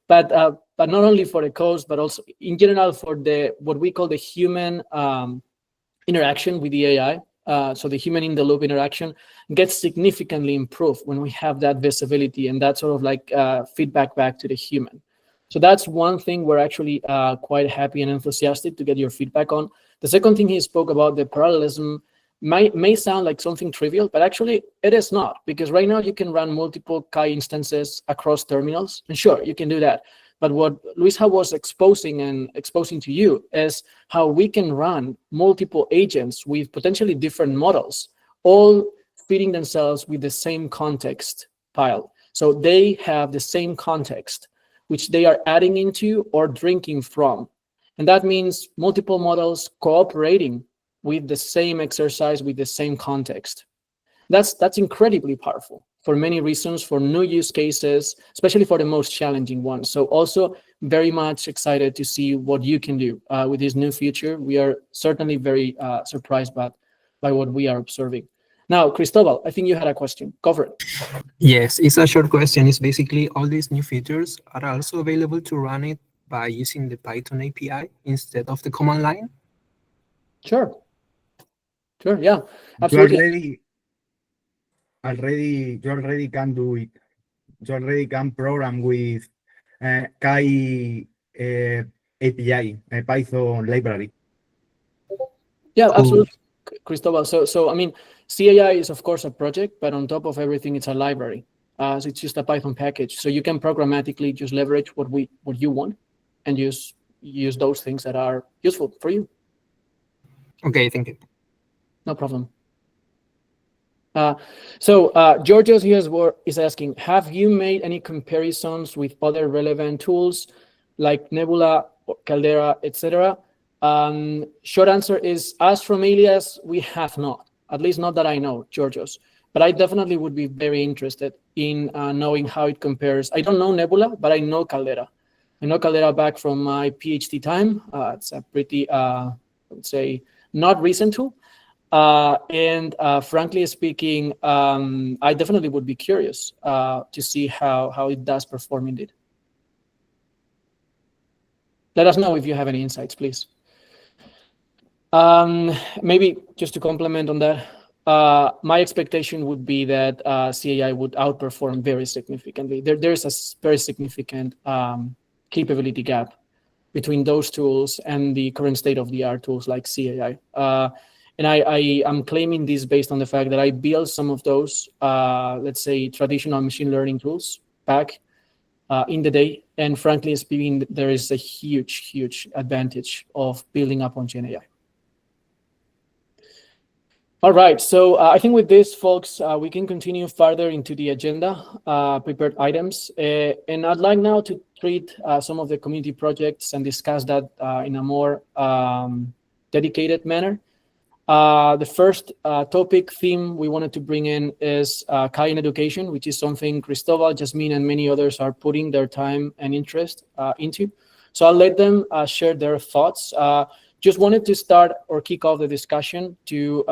but not only for the cost, but also in general for the what we call the human interaction with the AI. So the human in the loop interaction gets significantly improved when we have that visibility and that sort of like feedback back to the human. So that's one thing we're actually quite happy and enthusiastic to get your feedback on. The second thing he spoke about, the parallelism, may sound like something trivial, but actually it is not, because right now you can run multiple Kai instances across terminals, and sure, you can do that. But what Luisa was exposing to you is how we can run multiple agents with potentially different models, all feeding themselves with the same context pile. So they have the same context, which they are adding into or drinking from. And that means multiple models cooperating with the same exercise, with the same context. That's incredibly powerful for many reasons, for new use cases, especially for the most challenging ones. So also very much excited to see what you can do with this new feature. We are certainly very surprised by what we are observing. Now, Cristobal, I think you had a question. Go for it. Yes, it's a short question. It's basically all these new features are also available to run it by using the Python API instead of the command line? Sure, yeah, absolutely. You already can do it. You already can program with Kai API, Python library. Yeah, Cool. absolutely, Cristobal. So I mean, CAI is of course a project, but on top of everything, it's a library. So it's just a Python package. So you can programmatically just leverage what you want, and use those things that are useful for you. Okay, thank you. No problem. Georgios here is asking, have you made any comparisons with other relevant tools like Nebula, Caldera, etc.? Short answer is, as from Alias, we have not, at least not that I know, Georgios. But I definitely would be very interested in knowing how it compares. I don't know Nebula, but I know Caldera. I know Caldera back from my PhD time. It's a pretty, I would say, not recent tool. And frankly speaking, I definitely would be curious to see how it does perform indeed. Let us know if you have any insights, please. Maybe just to complement on that, my expectation would be that CAI would outperform very significantly. There's a very significant capability gap between those tools and the current state-of-the-art tools like CAI. And I am claiming this based on the fact that I built some of those, let's say, traditional machine learning tools back in the day. And frankly speaking, there is a huge advantage of building up on GenAI. All right, so I think with this, folks, we can continue further into the agenda, prepared items. And I'd like now to treat some of the community projects and discuss that in a more dedicated manner. The first topic theme we wanted to bring in is Kai in education, which is something Cristobal, Jasmine, and many others are putting their time and interest into. So I'll let them share their thoughts. Just wanted to start or kick off the discussion to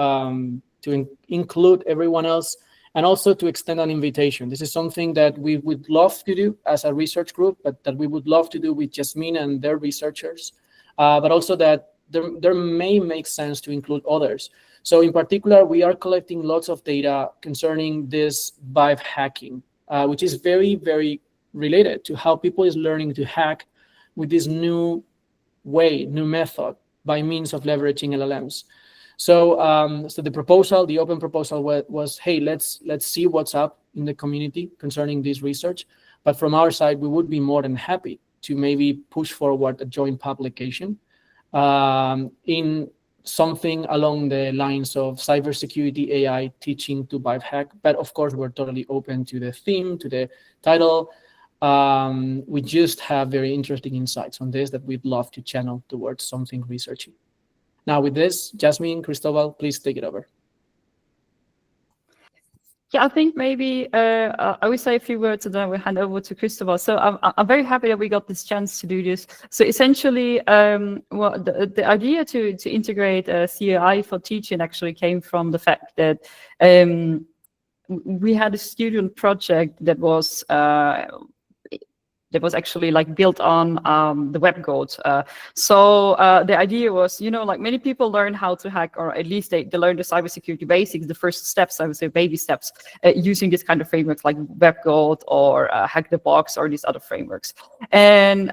include everyone else, and also to extend an invitation. This is something that we would love to do as a research group, but that we would love to do with Jasmine and their researchers, but also that there may make sense to include others. So in particular, we are collecting lots of data concerning this vibe hacking, which is very, very related to how people is learning to hack with this new way, new method by means of leveraging LLMs. So, so the open proposal was, hey, let's see what's up in the community concerning this research. But from our side, we would be more than happy to maybe push forward a joint publication in something along the lines of cybersecurity AI teaching to biohack. But of course, we're totally open to the theme, to the title. We just have very interesting insights on this that we'd love to channel towards something researchy. Now with this, Jasmine, Cristobal, please take it over. Yeah, I think maybe I will say a few words and then we'll hand over to Cristobal. So I'm very happy that we got this chance to do this. So essentially, well, the idea to integrate CAI for teaching actually came from the fact that we had a student project that was actually like built on the web code. So the idea was, like many people learn how to hack, or at least they learn the cybersecurity basics, the first steps, I would say baby steps, using this kind of frameworks like web code or Hack the Box or these other frameworks. And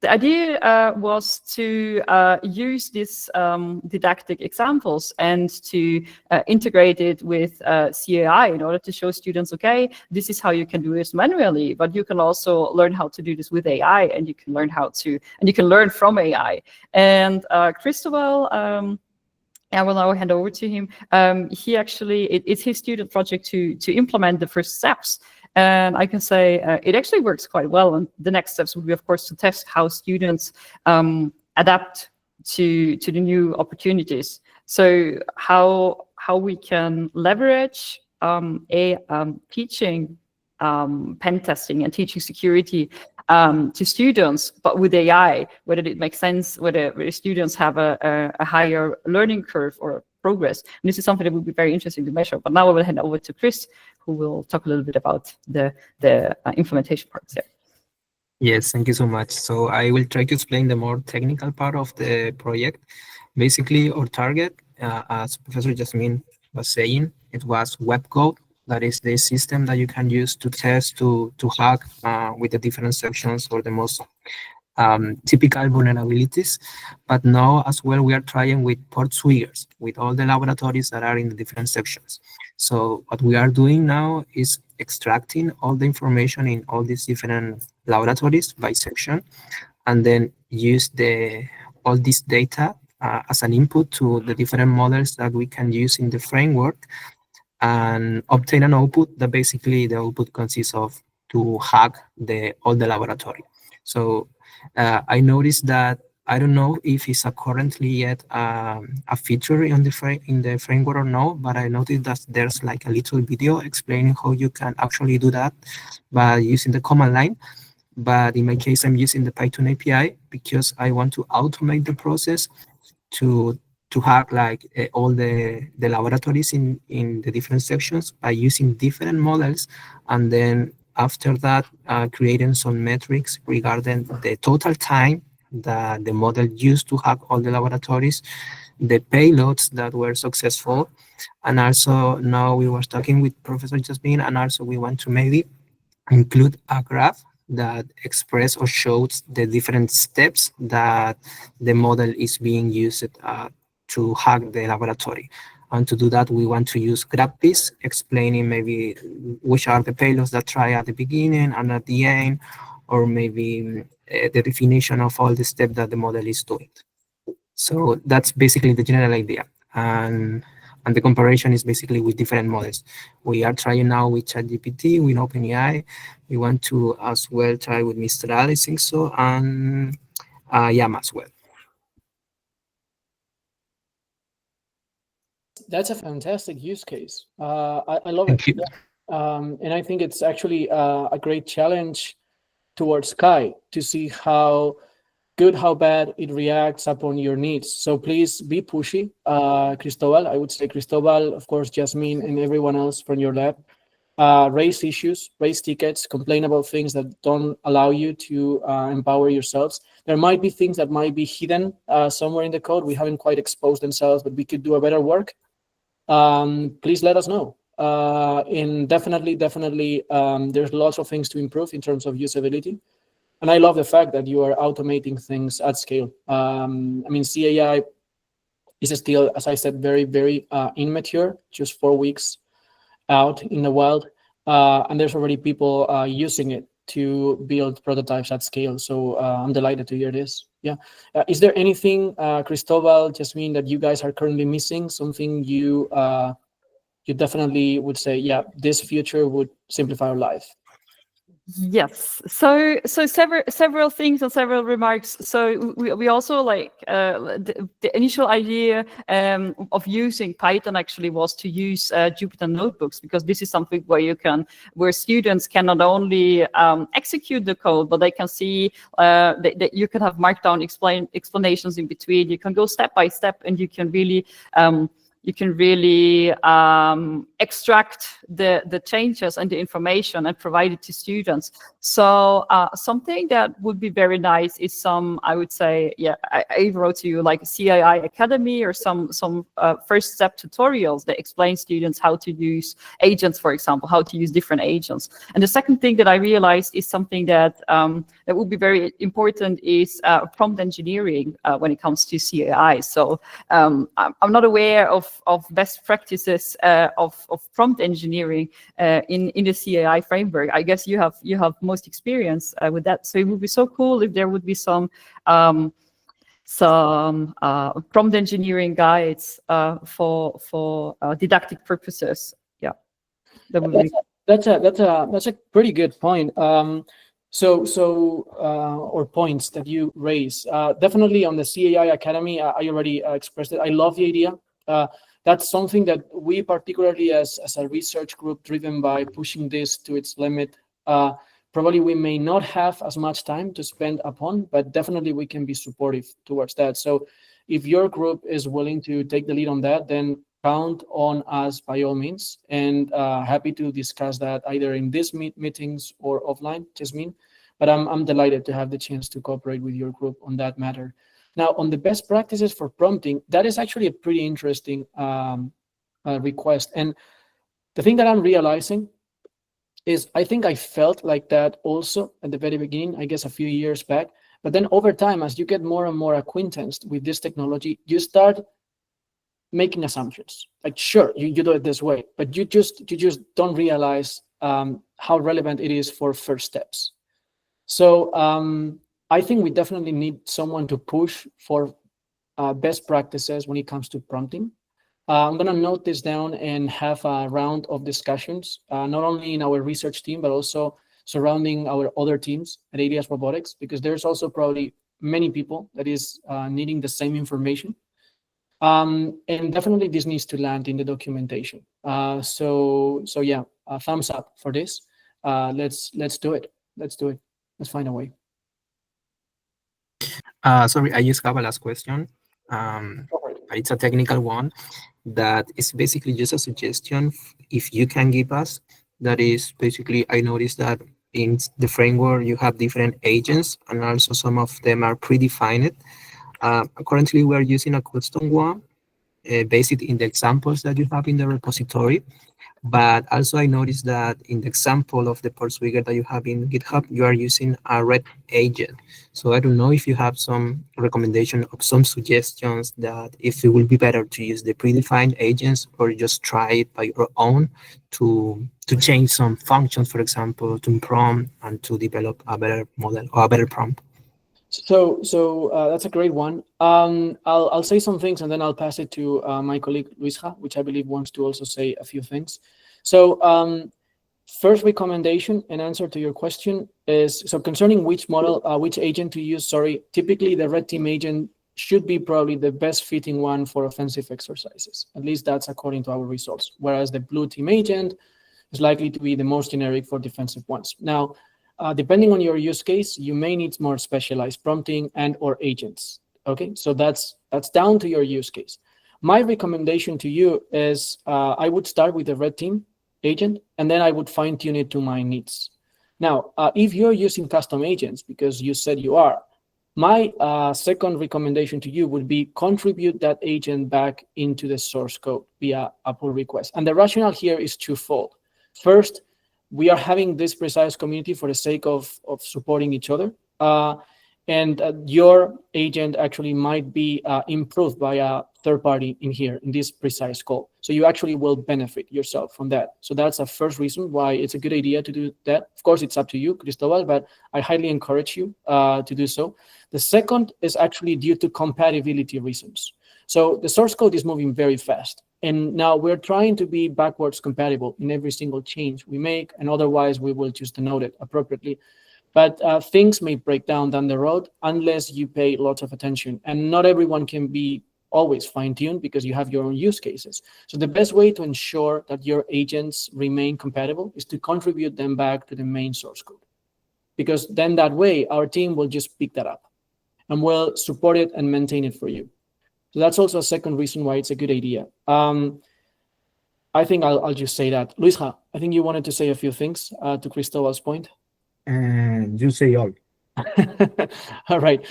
the idea was to use these didactic examples and to integrate it with CAI in order to show students, okay, this is how you can do this manually, but you can also learn how to do this with AI, and you can learn from AI. And Cristobal, I will now hand over to him. He actually, it's his student project to implement the first steps. And I can say it actually works quite well. And the next steps would be, of course, to test how students adapt to the new opportunities. So how we can leverage teaching pen testing and teaching security to students, but with AI, whether it makes sense, whether students have a higher learning curve or progress. And this is something that would be very interesting to measure. But now I will hand over to Chris, who will talk a little bit about the implementation parts there. Yes, thank you so much. So I will try to explain the more technical part of the project. Basically, our target, as Professor Jasmine was saying, it was web code. That is the system that you can use to test, to hack with the different sections or the most typical vulnerabilities. But now as well, we are trying with port triggers, with all the laboratories that are in the different sections. So what we are doing now is extracting all the information in all these different laboratories by section, and then use all this data as an input to the different models that we can use in the framework, and obtain an output that basically the output consists of to hack all the laboratory. So I noticed that, I don't know if it's currently yet a feature in the framework or no, but I noticed that there's like a little video explaining how you can actually do that by using the command line. But in my case, I'm using the Python API because I want to automate the process to hack like all the laboratories in the different sections by using different models, and then after that creating some metrics regarding the total time that the model used to hack all the laboratories, the payloads that were successful, and also now we were talking with Professor Jasmine, and also we want to maybe include a graph that express or shows the different steps that the model is being used to hack the laboratory. And to do that, we want to use graphics explaining maybe which are the payloads that try at the beginning and at the end, or maybe the definition of all the steps that the model is doing. So that's basically the general idea. And the comparison is basically with different models. We are trying now with ChatGPT, with OpenAI. We want to as well try with Mistral, I think so, and YAM as well. That's a fantastic use case. I love it. And I think it's actually a great challenge towards Kai to see how good, how bad it reacts upon your needs. So please be pushy. Cristobal, I would say Cristobal, of course, Jasmine, and everyone else from your lab. Raise issues, raise tickets, complain about things that don't allow you to empower yourselves. There might be things that might be hidden somewhere in the code. We haven't quite exposed themselves, but we could do a better work. Please let us know. And definitely, there's lots of things to improve in terms of usability. And I love the fact that you are automating things at scale. I mean, CAI is still, as I said, very, very immature, just 4 weeks out in the wild. And there's already people using it to build prototypes at scale. So I'm delighted to hear this. Yeah. Is there anything, Cristobal, Jasmine, that you guys are currently missing? Something you definitely would say, yeah, this future would simplify our life? Yes. So several things and several remarks. So we also like the initial idea of using Python actually was to use Jupyter notebooks, because this is something where students can not only execute the code, but they can see that you can have markdown explanations in between. You can go step by step, and you can really extract the changes and the information and provide it to students. So something that would be very nice is some, I would say, yeah, I wrote to you like CAI Academy or some first step tutorials that explain students how to use agents, for example, how to use different agents. And the second thing that I realized is something that that would be very important is prompt engineering when it comes to CAI. So I'm not aware of best practices of prompt engineering in the CAI framework. I guess you have most experience with that. So it would be so cool if there would be some prompt engineering guides for didactic purposes. Yeah, that would be. That's a pretty good point. Or points that you raise. Definitely on the CAI Academy, I already expressed it. I love the idea. That's something that we particularly as a research group driven by pushing this to its limit, probably we may not have as much time to spend upon, but definitely we can be supportive towards that. So if your group is willing to take the lead on that, then count on us by all means, and happy to discuss that either in these meetings or offline, Jasmine. But I'm delighted to have the chance to cooperate with your group on that matter. Now, on the best practices for prompting, that is actually a pretty interesting request. And the thing that I'm realizing is I think I felt like that also at the very beginning, I guess a few years back. But then over time, as you get more and more acquainted with this technology, you start making assumptions. Like, sure, you do it this way, but you just don't realize how relevant it is for first steps. So I think we definitely need someone to push for best practices when it comes to prompting. I'm going to note this down and have a round of discussions, not only in our research team, but also surrounding our other teams at ADS Robotics, because there's also probably many people that is needing the same information. And definitely this needs to land in the documentation. So yeah, thumbs up for this. Let's do it. Let's do it. Let's find a way. Sorry, I just have a last question. But it's a technical one that is basically just a suggestion if you can give us. That is basically, I noticed that in the framework you have different agents, and also some of them are predefined. Currently, we're using a custom one based in the examples that you have in the repository. But also I noticed that in the example of the Pulsetrigger that you have in GitHub, you are using a red agent. So I don't know if you have some recommendation of some suggestions that if it will be better to use the predefined agents or just try it by your own to change some functions, for example, to prompt and to develop a better model or a better prompt. So that's a great one. I'll say some things and then I'll pass it to my colleague Luisja, which I believe wants to also say a few things. So first recommendation and answer to your question is, so concerning which model, which agent to use, typically the red team agent should be probably the best fitting one for offensive exercises. At least that's according to our results. Whereas the blue team agent is likely to be the most generic for defensive ones. Now, depending on your use case, you may need more specialized prompting and or agents. Okay, so that's down to your use case. My recommendation to you is I would start with the red team agent, and then I would fine tune it to my needs. Now, if you're using custom agents, because you said you are, my second recommendation to you would be contribute that agent back into the source code via a pull request. And the rationale here is twofold. First, we are having this precise community for the sake of supporting each other. and your agent actually might be improved by a third party in here in this precise call. So you actually will benefit yourself from that. So that's a first reason why it's a good idea to do that. Of course, it's up to you, Cristobal, but I highly encourage you to do so. The second is actually due to compatibility reasons. So the source code is moving very fast. And now we're trying to be backwards compatible in every single change we make, and otherwise we will just denote it appropriately. But things may break down the road unless you pay lots of attention. And not everyone can be always fine-tuned because you have your own use cases. So the best way to ensure that your agents remain compatible is to contribute them back to the main source code. Because then that way, our team will just pick that up and will support it and maintain it for you. So that's also a second reason why it's a good idea. I think I'll just say that. Luisja, I think you wanted to say a few things to Cristobal's point. And you say all. All right.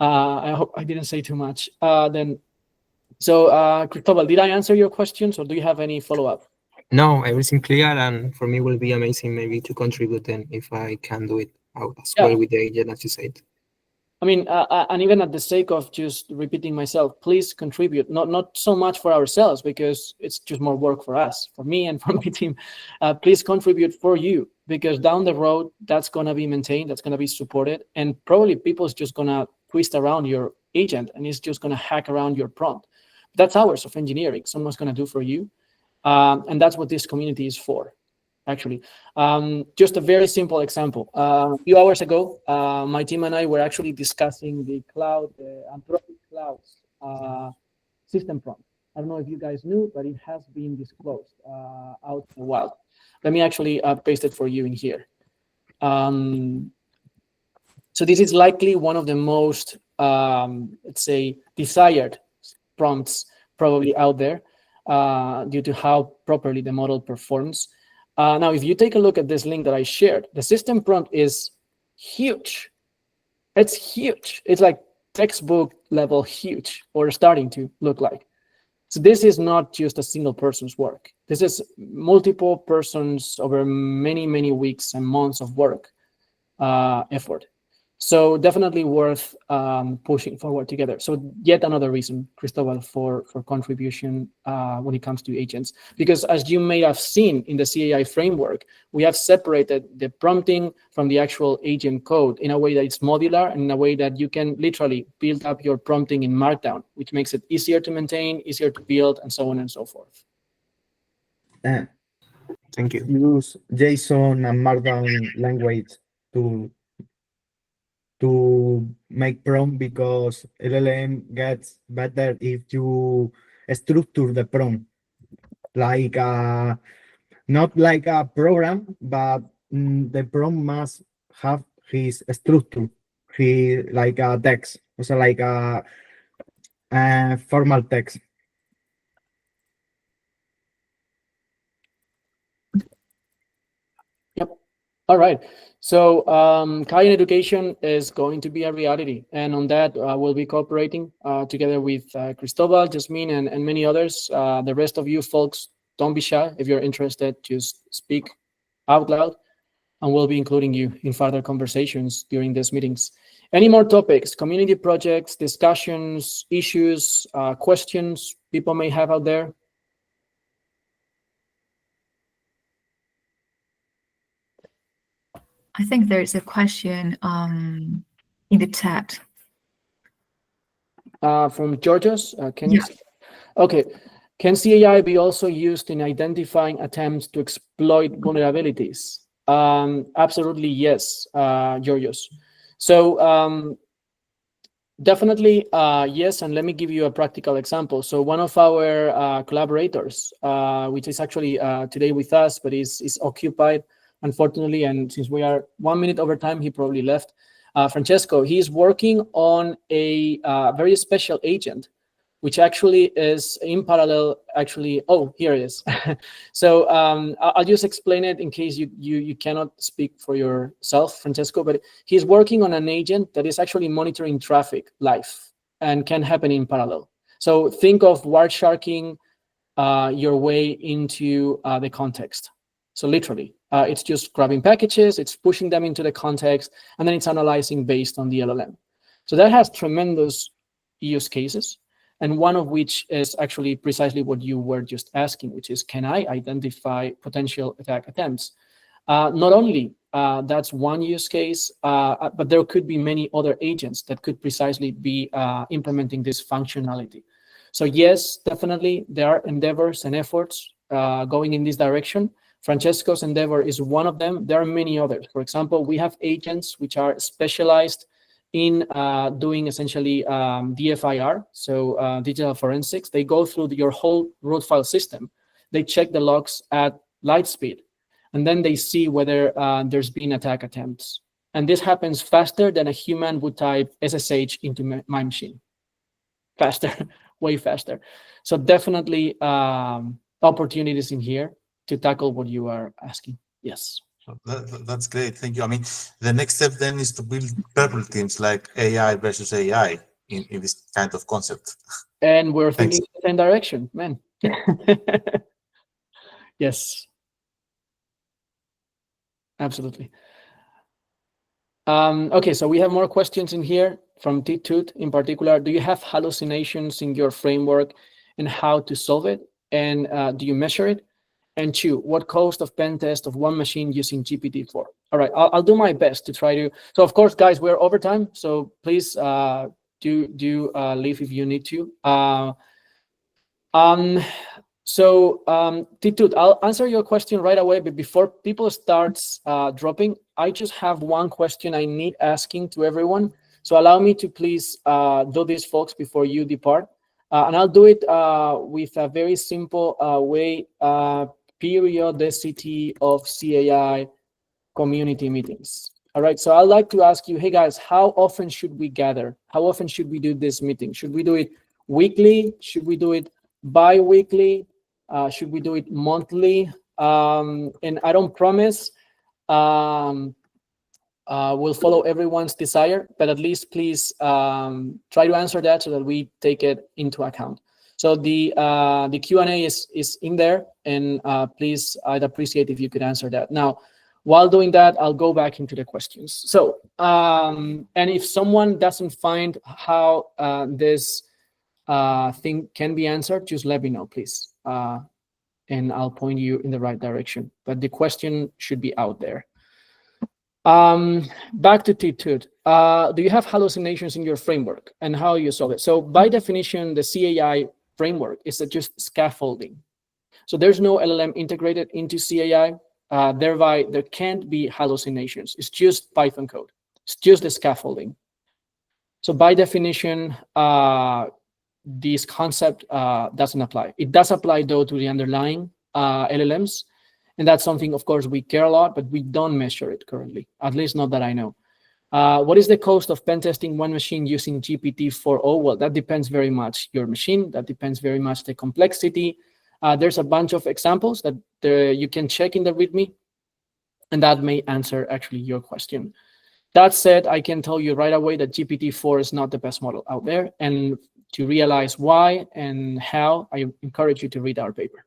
I hope I didn't say too much. So, Cristobal, did I answer your questions, or do you have any follow-up? No, everything clear, and for me will be amazing maybe to contribute then if I can do it out as well with the agent, as you said. I mean, and even at the sake of just repeating myself, please contribute, not so much for ourselves, because it's just more work for us, for me and for my team. Please contribute for you, because down the road, that's going to be maintained, that's going to be supported, and probably people's just going to twist around your agent, and it's just going to hack around your prompt. That's hours of engineering someone's going to do for you, and that's what this community is for. Actually, just a very simple example. A few hours ago, my team and I were actually discussing the Anthropic Cloud's system prompt. I don't know if you guys knew, but it has been disclosed out in the wild. Let me actually paste it for you in here. So this is likely one of the most, let's say, desired prompts probably out there due to how properly the model performs. Now, if you take a look at this link that I shared, the system prompt is huge. It's huge. It's like textbook level huge, or starting to look like. So this is not just a single person's work. This is multiple persons over many, many weeks and months of work, effort. So definitely worth pushing forward together. So yet another reason, Cristobal, for contribution when it comes to agents. Because as you may have seen in the CAI framework, we have separated the prompting from the actual agent code in a way that it's modular, and in a way that you can literally build up your prompting in Markdown, which makes it easier to maintain, easier to build, and so on and so forth. Thank you. Use JSON and Markdown language to make prompt, because LLM gets better if you structure the prompt like not like a program, but the prompt must have his structure, like a text, also like a formal text. Yep. All right. So Kaizen education is going to be a reality. And on that, we'll be cooperating together with Cristobal, Jasmine, and many others. The rest of you folks, don't be shy. If you're interested, just speak out loud, and we'll be including you in further conversations during these meetings. Any more topics, community projects, discussions, issues, questions people may have out there? I think there's a question in the chat. From Georgios, can you see? Okay. Can CAI be also used in identifying attempts to exploit vulnerabilities? Absolutely, yes, Georgios. So definitely, yes, and let me give you a practical example. So one of our collaborators, which is actually today with us, but is occupied, unfortunately, and since we are 1 minute over time, he probably left. Francesco, he's working on a very special agent, which actually is in parallel, actually, oh, here it is. So I'll just explain it in case you cannot speak for yourself, Francesco, but he's working on an agent that is actually monitoring traffic live and can happen in parallel. So think of Wiresharking your way into the context. So literally, it's just grabbing packages, it's pushing them into the context, and then it's analyzing based on the LLM. So that has tremendous use cases, and one of which is actually precisely what you were just asking, which is, can I identify potential attack attempts? Not only that's one use case, but there could be many other agents that could precisely be implementing this functionality. So yes, definitely there are endeavors and efforts going in this direction. Francesco's endeavor is one of them. There are many others. For example, we have agents which are specialized in doing essentially DFIR, so digital forensics. They go through your whole root file system. They check the logs at light speed, and then they see whether there's been attack attempts. And this happens faster than a human would type SSH into my machine. Faster, way faster. So definitely opportunities in here to tackle what you are asking. Yes. That's great. Thank you. I mean, the next step then is to build purple teams like AI versus AI in this kind of concept. And we're thinking in the same direction, man. Yes. Absolutely. Okay, so we have more questions in here from Titut in particular. Do you have hallucinations in your framework and how to solve it? And do you measure it? And two, what cost of pen test of one machine using GPT-4? All right, I'll do my best to try to. So of course, guys, we're over time, so please do leave if you need to. Titut, I'll answer your question right away, but before people start dropping, I just have one question I need asking to everyone. So allow me to please do this, folks, before you depart. And I'll do it with a very simple way, periodicity of CAI community meetings. All right, so I'd like to ask you, hey guys, how often should we gather? How often should we do this meeting? Should we do it weekly? Should we do it bi-weekly? Should we do it monthly? And I don't promise we'll follow everyone's desire, but at least please try to answer that so that we take it into account. So the Q&A is in there, and please, I'd appreciate if you could answer that. Now, while doing that, I'll go back into the questions. So, and if someone doesn't find how this thing can be answered, just let me know, please. And I'll point you in the right direction. But the question should be out there. Back to Titut. Do you have hallucinations in your framework and how you solve it? So by definition, the CAI framework is just scaffolding. So there's no LLM integrated into CAI. Thereby, there can't be hallucinations. It's just Python code. It's just the scaffolding. So by definition, this concept doesn't apply. It does apply, though, to the underlying LLMs. And that's something, of course, we care a lot, but we don't measure it currently, at least not that I know. What is the cost of pen testing one machine using GPT-4? Oh, well, that depends very much your machine. That depends very much the complexity. There's a bunch of examples that you can check in the README, and that may answer actually your question. That said, I can tell you right away that GPT-4 is not the best model out there. And to realize why and how, I encourage you to read our paper.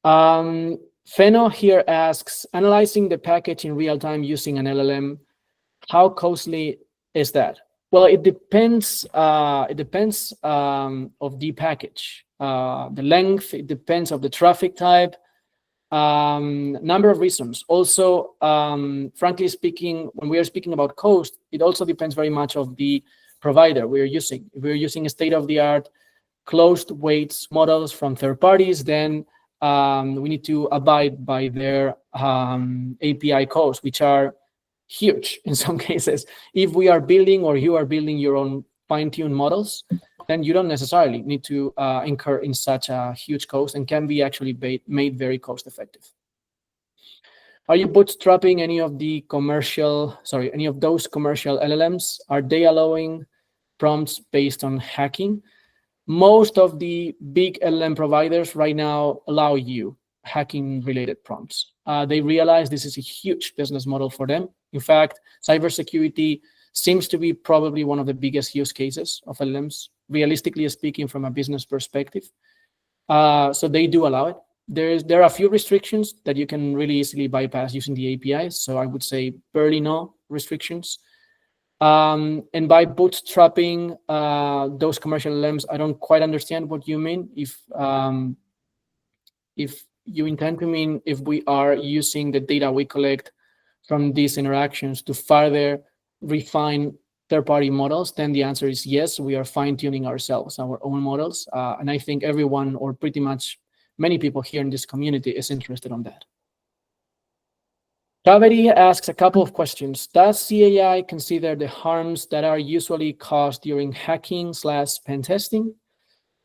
Feno here asks, analyzing the package in real time using an LLM, how costly is that? Well, it depends. Of the package, the length. It depends of the traffic type. Number of reasons. Also, frankly speaking, when we are speaking about cost, it also depends very much of the provider we're using. If we're using a state-of-the-art closed weights models from third parties, then we need to abide by their API costs, which are huge in some cases. If we are building or you are building your own fine-tuned models, then you don't necessarily need to incur in such a huge cost and can be actually made very cost-effective. Are you bootstrapping any of those commercial LLMs? Are they allowing prompts based on hacking? Most of the big LLM providers right now allow you hacking-related prompts. They realize this is a huge business model for them. In fact, cybersecurity seems to be probably one of the biggest use cases of LLMs, realistically speaking, from a business perspective. So they do allow it. there are a few restrictions that you can really easily bypass using the APIs. So I would say barely no restrictions. And by bootstrapping those commercial LLMs, I don't quite understand what you mean. If you intend to mean if we are using the data we collect from these interactions to further refine third-party models, then the answer is yes, we are fine-tuning ourselves, our own models. And I think everyone, or pretty much many people here in this community, is interested on that. Kaveri asks a couple of questions. Does CAI consider the harms that are usually caused during hacking/pen testing?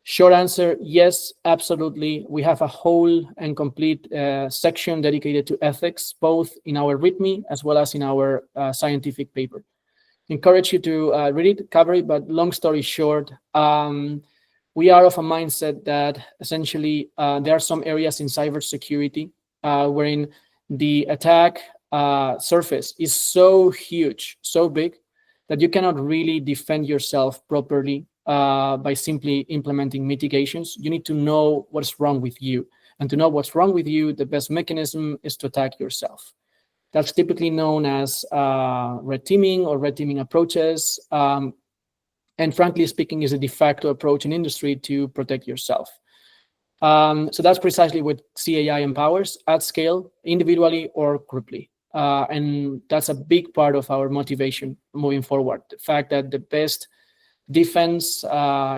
Short answer, yes, absolutely. We have a whole and complete section dedicated to ethics, both in our README as well as in our scientific paper. Encourage you to read it, Kaveri, but long story short, we are of a mindset that essentially there are some areas in cybersecurity wherein the attack surface is so huge, so big, that you cannot really defend yourself properly by simply implementing mitigations. You need to know what's wrong with you. And to know what's wrong with you, the best mechanism is to attack yourself. That's typically known as red teaming or red teaming approaches. And frankly speaking, is a de facto approach in industry to protect yourself. So that's precisely what CAI empowers at scale, individually or grouply. And that's a big part of our motivation moving forward. The fact that the best defense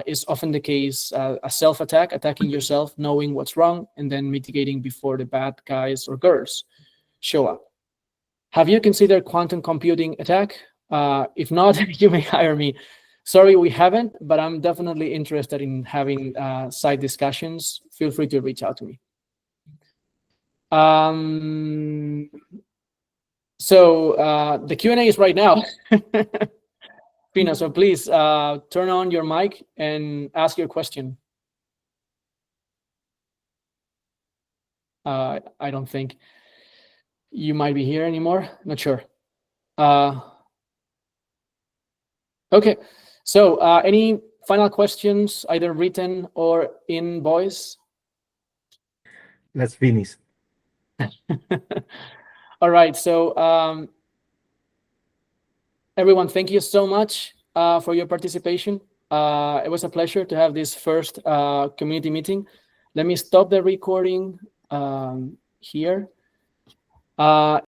is often the case, a self-attack, attacking yourself, knowing what's wrong, and then mitigating before the bad guys or girls show up. Have you considered quantum computing attack? If not, you may hire me. Sorry, we haven't, but I'm definitely interested in having side discussions. Feel free to reach out to me. So the Q&A is right now. Pina, so please turn on your mic and ask your question. I don't think you might be here anymore. Not sure. Okay, so any final questions, either written or in voice? Let's finish. All right, so everyone, thank you so much for your participation. It was a pleasure to have this first community meeting. Let me stop the recording here.